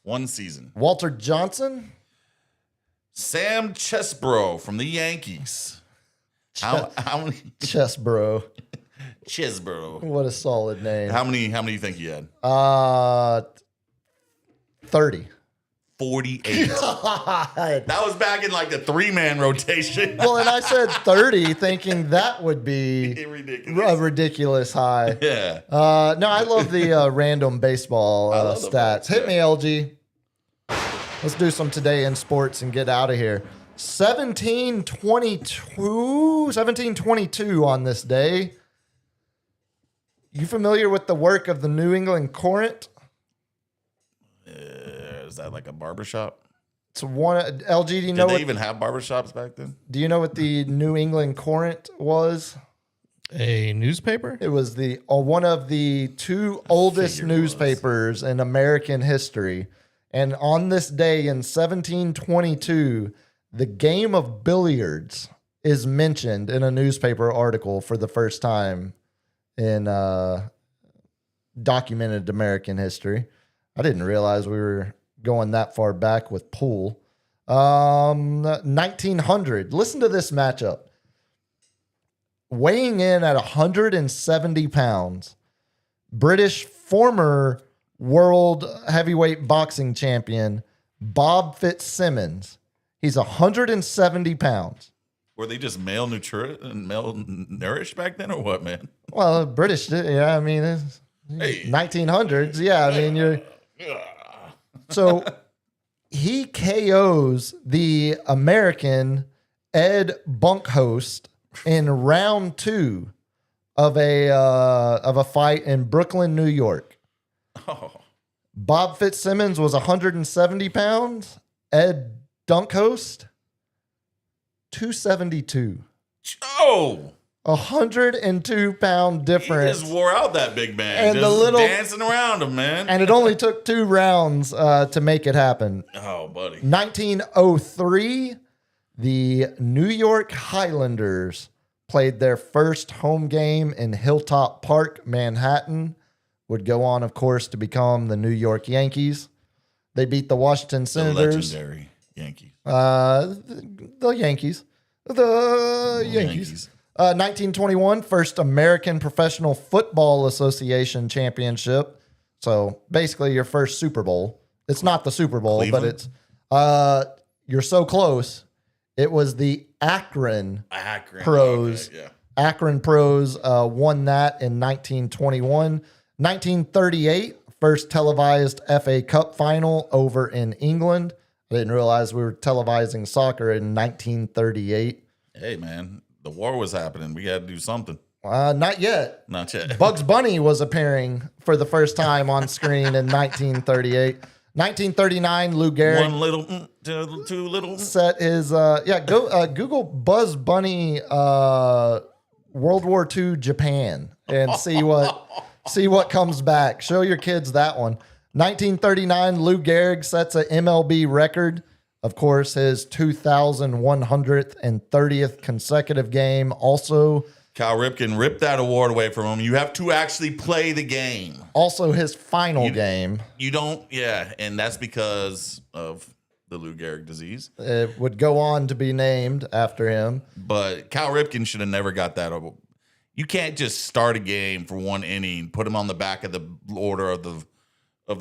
Speaker 3: One season.
Speaker 2: Walter Johnson?
Speaker 3: Sam Chesbro from the Yankees. How many?
Speaker 2: Chesbro.
Speaker 3: Chesbro.
Speaker 2: What a solid name.
Speaker 3: How many do you think he had?
Speaker 2: 30.
Speaker 3: 48. That was back in like the 3-man rotation.
Speaker 2: Well, and I said 30 thinking that would be
Speaker 3: ridiculous.
Speaker 2: a ridiculous high.
Speaker 3: Yeah.
Speaker 2: No, I love the random baseball stats. Hit me, LG. Let's do some Today in Sports and get out of here. 1722 on this day. You familiar with the work of the New England Courant?
Speaker 3: Is that like a barbershop?
Speaker 2: It's one. LG, do you know?
Speaker 3: Did they even have barbershops back then?
Speaker 2: Do you know what the New England Courant was?
Speaker 4: A newspaper?
Speaker 2: It was the one of the 2 oldest newspapers in American history. And on this day in 1722, the game of billiards is mentioned in a newspaper article for the first time in documented American history. I didn't realize we were going that far back with pool. 1900. Listen to this matchup. Weighing in at 170 pounds, British former world heavyweight boxing champion Bob Fitzsimmons. He's 170 pounds.
Speaker 3: Were they just malnourished back then, or what, man?
Speaker 2: Well, British, yeah. I mean, it's 1900s. Yeah, I mean, you're. So he KOs the American Ed Bunkhost in round 2 of a fight in Brooklyn, New York.
Speaker 3: Oh.
Speaker 2: Bob Fitzsimmons was 170 pounds. Ed Dunkhost, 272.
Speaker 3: Oh,
Speaker 2: 102-pound difference.
Speaker 3: He just wore out that big man.
Speaker 2: And
Speaker 3: just
Speaker 2: the little
Speaker 3: dancing around him, man.
Speaker 2: And it only took 2 rounds to make it happen.
Speaker 3: Oh, buddy.
Speaker 2: 1903, the New York Highlanders played their first home game in Hilltop Park, Manhattan. Would go on, of course, to become the New York Yankees. They beat the Washington Senators.
Speaker 3: The legendary Yankees.
Speaker 2: The Yankees. The Yankees. 1921, first American Professional Football Association championship. So basically your first Super Bowl. It's not the Super Bowl,
Speaker 3: Cleveland?
Speaker 2: but it's you're so close. It was the Akron Pros.
Speaker 3: Okay, yeah.
Speaker 2: Akron Pros won that in 1921. 1938, first televised FA Cup final over in England. I didn't realize we were televising soccer in 1938.
Speaker 3: Hey, man, the war was happening. We had to do something.
Speaker 2: Not yet.
Speaker 3: Not yet.
Speaker 2: Bugs Bunny was appearing for the first time on screen in 1938. 1939, Lou Gehrig.
Speaker 3: One little, two little.
Speaker 2: Set his, go Google Buzz Bunny World War II Japan and see what comes back. Show your kids that one. 1939, Lou Gehrig sets a MLB record. Of course, his 2,130th consecutive game. Also,
Speaker 3: Cal Ripken ripped that award away from him. You have to actually play the game.
Speaker 2: Also his final game.
Speaker 3: You don't, yeah, and that's because of the Lou Gehrig disease.
Speaker 2: It would go on to be named after him.
Speaker 3: But Cal Ripken should have never got that. You can't just start a game for one inning, put him on the back of the order of the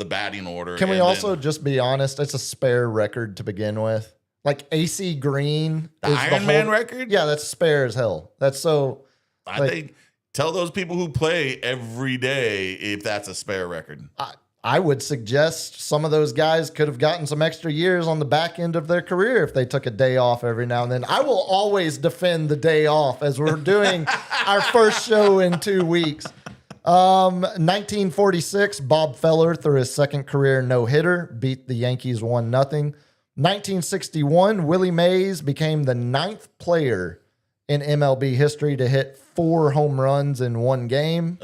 Speaker 3: batting order.
Speaker 2: Can we also just be honest? It's a spare record to begin with. Like AC Green,
Speaker 3: the Iron Man record?
Speaker 2: Yeah, that's spare as hell. That's so.
Speaker 3: I think tell those people who play every day if that's a spare record.
Speaker 2: I would suggest some of those guys could have gotten some extra years on the back end of their career if they took a day off every now and then. I will always defend the day off as we're doing our first show in 2 weeks. 1946, Bob Feller threw his second career no-hitter, beat the Yankees 1-0. 1961, Willie Mays became the 9th player in MLB history to hit 4 home runs in one game.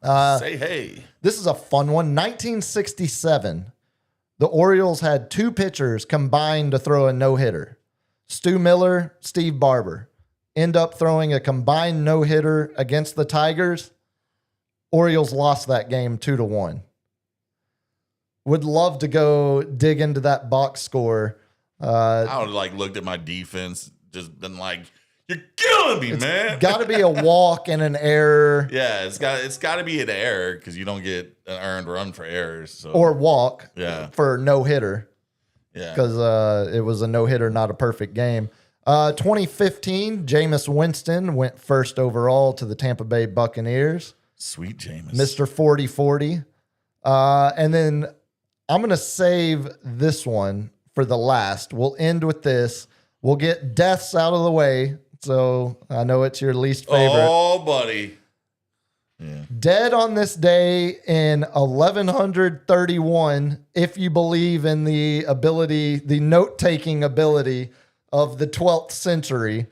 Speaker 3: Say hey.
Speaker 2: This is a fun one. 1967, the Orioles had 2 pitchers combined to throw a no-hitter. Stu Miller, Steve Barber. End up throwing a combined no-hitter against the Tigers. Orioles lost that game 2-1. Would love to go dig into that box score.
Speaker 3: I would have looked at my defense, just been like, "You're killing me, man."
Speaker 2: Got to be a walk and an error.
Speaker 3: Yeah, it's got to be an error because you don't get an earned run for errors. So.
Speaker 2: Or walk.
Speaker 3: Yeah.
Speaker 2: For no hitter.
Speaker 3: Yeah.
Speaker 2: Because it was a no hitter, not a perfect game. 2015, Jameis Winston went first overall to the Tampa Bay Buccaneers.
Speaker 3: Sweet Jameis.
Speaker 2: Mr. 40-40. And then I'm going to save this one for the last. We'll end with this. We'll get deaths out of the way. So I know it's your least favorite.
Speaker 3: Oh, buddy. Yeah.
Speaker 2: Dead on this day in 1131, if you believe in the note-taking ability of the 12th century,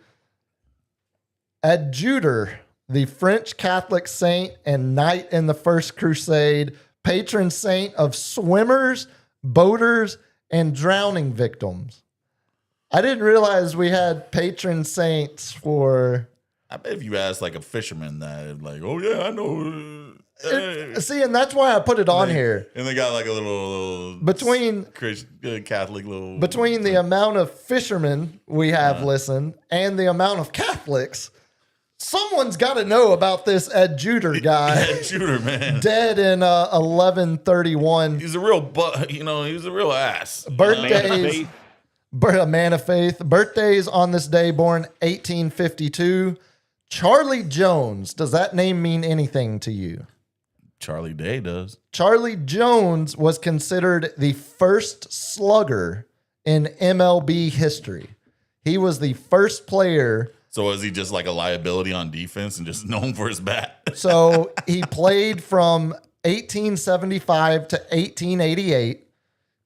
Speaker 2: Adjutor, the French Catholic saint and knight in the First Crusade, patron saint of swimmers, boaters, and drowning victims. I didn't realize we had patron saints for.
Speaker 3: I bet if you ask like a fisherman that, like, oh yeah, I know.
Speaker 2: See, and that's why I put it on here.
Speaker 3: And they got like a little
Speaker 2: Between
Speaker 3: Catholic little.
Speaker 2: Between the amount of fishermen we have listened and the amount of Catholics, someone's got to know about this Ed Juder guy.
Speaker 3: Ed Juder, man.
Speaker 2: Dead in 1131.
Speaker 3: He's a real, he's a real ass.
Speaker 2: Birthdays. A man of faith. Birthdays on this day, born 1852. Charlie Jones. Does that name mean anything to you?
Speaker 3: Charlie Day does.
Speaker 2: Charlie Jones was considered the first slugger in MLB history. He was the first player.
Speaker 3: So is he just like a liability on defense and just known for his bat?
Speaker 2: So he played from 1875 to 1888,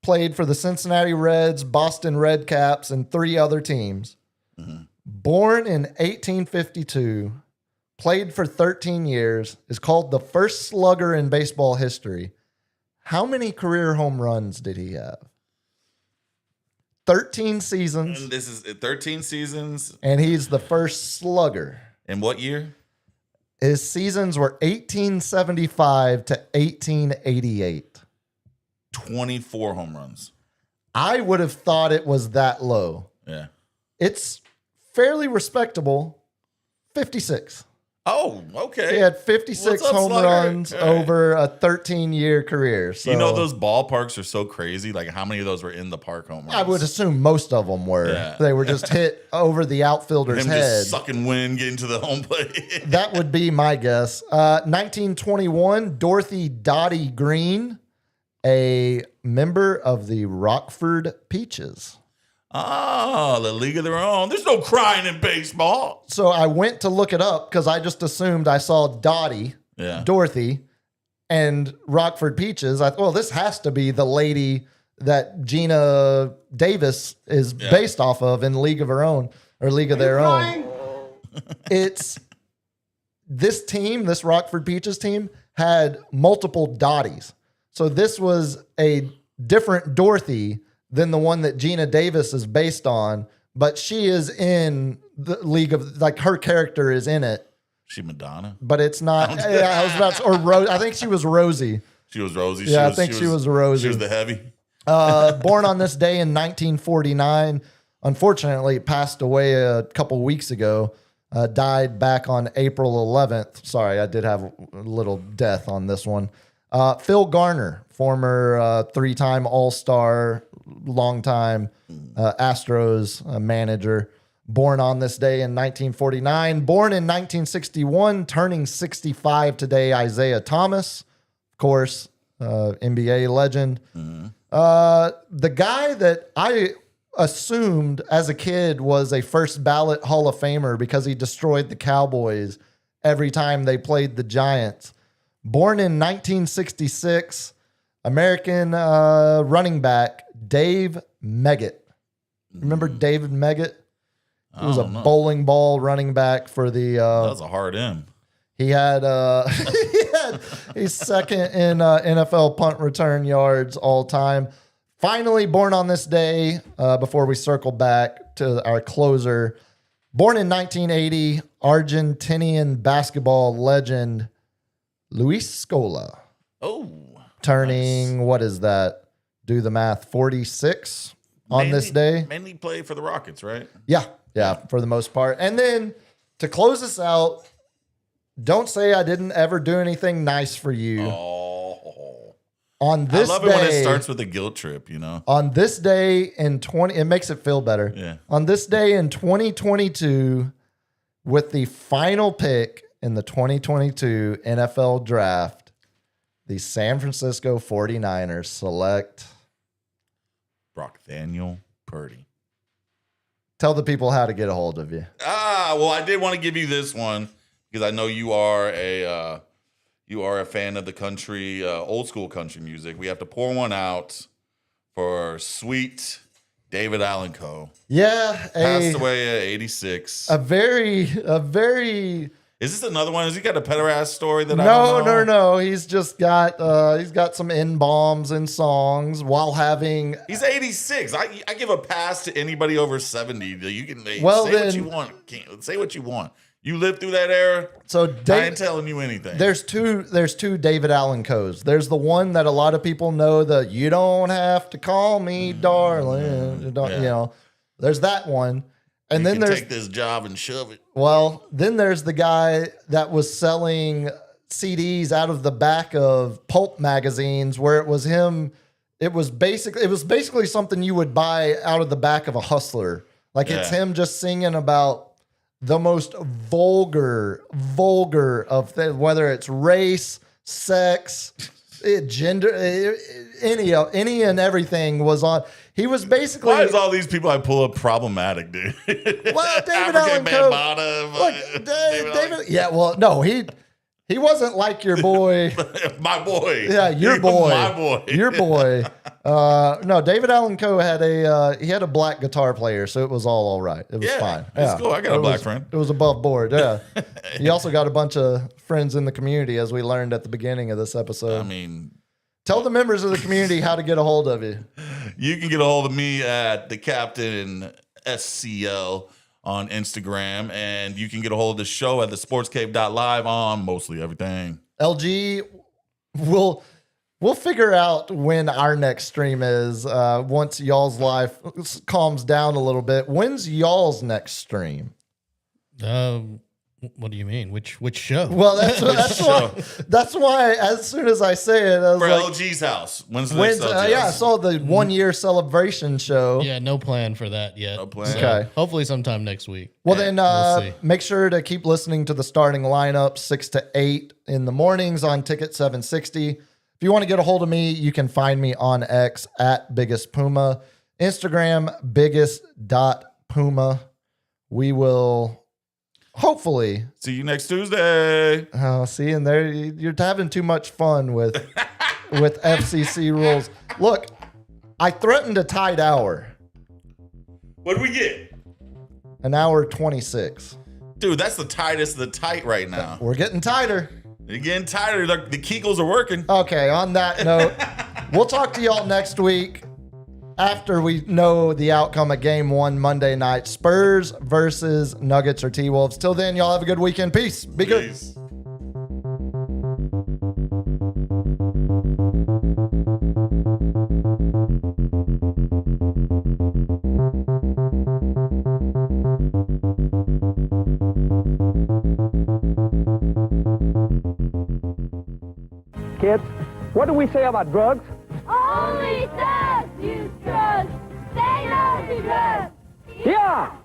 Speaker 2: played for the Cincinnati Reds, Boston Red Caps, and 3 other teams. Mm-hmm. Born in 1852, played for 13 years, is called the first slugger in baseball history. How many career home runs did he have? 13 seasons.
Speaker 3: And this is 13 seasons.
Speaker 2: And he's the first slugger.
Speaker 3: In what year?
Speaker 2: His seasons were 1875 to 1888.
Speaker 3: 24 home runs.
Speaker 2: I would have thought it was that low.
Speaker 3: Yeah.
Speaker 2: It's fairly respectable. 56.
Speaker 3: Oh, okay.
Speaker 2: He had 56 home runs over a 13-year career. So
Speaker 3: you know those ballparks are so crazy. Like, how many of those were in the park home runs?
Speaker 2: I would assume most of them were.
Speaker 3: Yeah.
Speaker 2: They were just hit over the outfielder's
Speaker 3: Him
Speaker 2: head.
Speaker 3: just sucking wind, getting to the home plate.
Speaker 2: That would be my guess. 1921, Dorothy Dottie Green, a member of the Rockford Peaches.
Speaker 3: Ah, the League of Their Own. There's no crying in baseball.
Speaker 2: So I went to look it up because I just assumed I saw Dottie, Dorothy, and Rockford Peaches. I thought, well, this has to be the lady that Gina Davis is based off of in League of Her Own or League of Their Own. It's this team, this Rockford Peaches team, had multiple Dotties. So this was a different Dorothy than the one that Gina Davis is based on, but she is in the League of, like, her character is in it.
Speaker 3: She Madonna?
Speaker 2: But it's not. I was about to, or Rose. I think she was Rosie.
Speaker 3: She was Rosie.
Speaker 2: Yeah, I think she was Rosie.
Speaker 3: She was the heavy.
Speaker 2: Born on this day in 1949. Unfortunately, passed away a couple weeks ago. Died back on April 11th. Sorry, I did have a little death on this one. Phil Garner, former 3-time All-Star, longtime Astros manager, born on this day in 1949. Born in 1961, turning 65 today, Isaiah Thomas, of course, NBA legend. Mm-hmm. The guy that I assumed as a kid was a first ballot Hall of Famer because he destroyed the Cowboys every time they played the Giants. Born in 1966, American running back Dave Meggett. Remember David Meggett? He was a bowling ball running back for the.
Speaker 3: That was a hard M.
Speaker 2: He had he's second in NFL punt return yards all time. Finally, born on this day. Before we circle back to our closer, born in 1980, Argentinian basketball legend Luis Scola.
Speaker 3: Oh,
Speaker 2: turning, nice. What is that? Do the math, 46 on this day.
Speaker 3: Mainly play for the Rockets, right?
Speaker 2: Yeah, for the most part. And then to close us out, don't say I didn't ever do anything nice for you.
Speaker 3: Oh.
Speaker 2: On this day. I love it
Speaker 3: when it starts with a guilt trip, you know?
Speaker 2: On this day in it makes it feel better.
Speaker 3: Yeah.
Speaker 2: On this day in 2022, with the final pick in the 2022 NFL Draft, the San Francisco 49ers select
Speaker 3: Brockthaniel Purdy.
Speaker 2: Tell the people how to get a hold of you.
Speaker 3: Well, I did want to give you this one because I know you are a fan of the country, old school country music. We have to pour one out for sweet David Allan Coe.
Speaker 2: Yeah,
Speaker 3: passed away at 86.
Speaker 2: A very
Speaker 3: Is this another one? Has he got a pederast story that I
Speaker 2: No,
Speaker 3: don't know?
Speaker 2: no. He's just got some N-bombs in songs while having.
Speaker 3: He's 86. I give a pass to anybody over 70. You can say
Speaker 2: Well,
Speaker 3: what you want. Say what you want. You lived through that era.
Speaker 2: So
Speaker 3: I ain't telling you anything.
Speaker 2: There's two David Allen Coes. There's the one that a lot of people know, the "You don't have to call me darling." You know, there's that one. And
Speaker 3: you
Speaker 2: then
Speaker 3: can
Speaker 2: there's
Speaker 3: take this job and shove it.
Speaker 2: Well, then there's the guy that was selling CDs out of the back of pulp magazines where it was him. It was basically something you would buy out of the back of a Hustler. Like it's him just singing about the most vulgar of whether it's race, sex, gender, any and everything was on. He was basically.
Speaker 3: Why is all these people I pull up problematic, dude?
Speaker 2: Well, David Allen Coe. David. Yeah, well, no, he wasn't like your boy.
Speaker 3: My boy.
Speaker 2: Yeah, your boy.
Speaker 3: My boy.
Speaker 2: Your boy. No, David Allen Coe had a black guitar player, so it was all right. It was fine.
Speaker 3: It's cool. I got a black friend.
Speaker 2: It was above board. Yeah. He also got a bunch of friends in the community, as we learned at the beginning of this episode.
Speaker 3: I mean,
Speaker 2: tell the members of the community how to get a hold of you.
Speaker 3: You can get a hold of me at the Captain SCL on Instagram, and you can get a hold of the show at thesportscave.live on mostly everything.
Speaker 2: LG, we'll figure out when our next stream is once y'all's life calms down a little bit. When's y'all's next stream?
Speaker 4: What do you mean? Which show?
Speaker 2: Well, that's why as soon as I say it, I was
Speaker 3: For
Speaker 2: like,
Speaker 3: LG's house. When's the next LG's?
Speaker 2: I saw the 1 year celebration show.
Speaker 4: Yeah, no plan for that yet.
Speaker 3: No plan.
Speaker 4: So
Speaker 2: Okay.
Speaker 4: hopefully sometime next week.
Speaker 2: Well, then
Speaker 4: we'll see.
Speaker 2: make sure to keep listening to the starting lineup 6 to 8 in the mornings on Ticket 760. If you want to get a hold of me, you can find me on X at Biggest Puma, Instagram biggest.puma. We will hopefully
Speaker 3: see you next Tuesday.
Speaker 2: see, and there you're having too much fun with FCC rules. Look, I threatened a tight hour.
Speaker 3: What do we get?
Speaker 2: An hour 26.
Speaker 3: Dude, that's the tightest of the tight right now.
Speaker 2: We're getting tighter.
Speaker 3: They're getting tighter. The Kegels are working.
Speaker 2: Okay, on that note, we'll talk to y'all next week after we know the outcome of Game 1 Monday night. Spurs versus Nuggets or T-Wolves. Till then, y'all have a good weekend. Peace. Be good.
Speaker 3: Peace.
Speaker 6: Kids, what do we say about drugs?
Speaker 7: Only thugs use drugs. They don't do drugs.
Speaker 6: Yeah!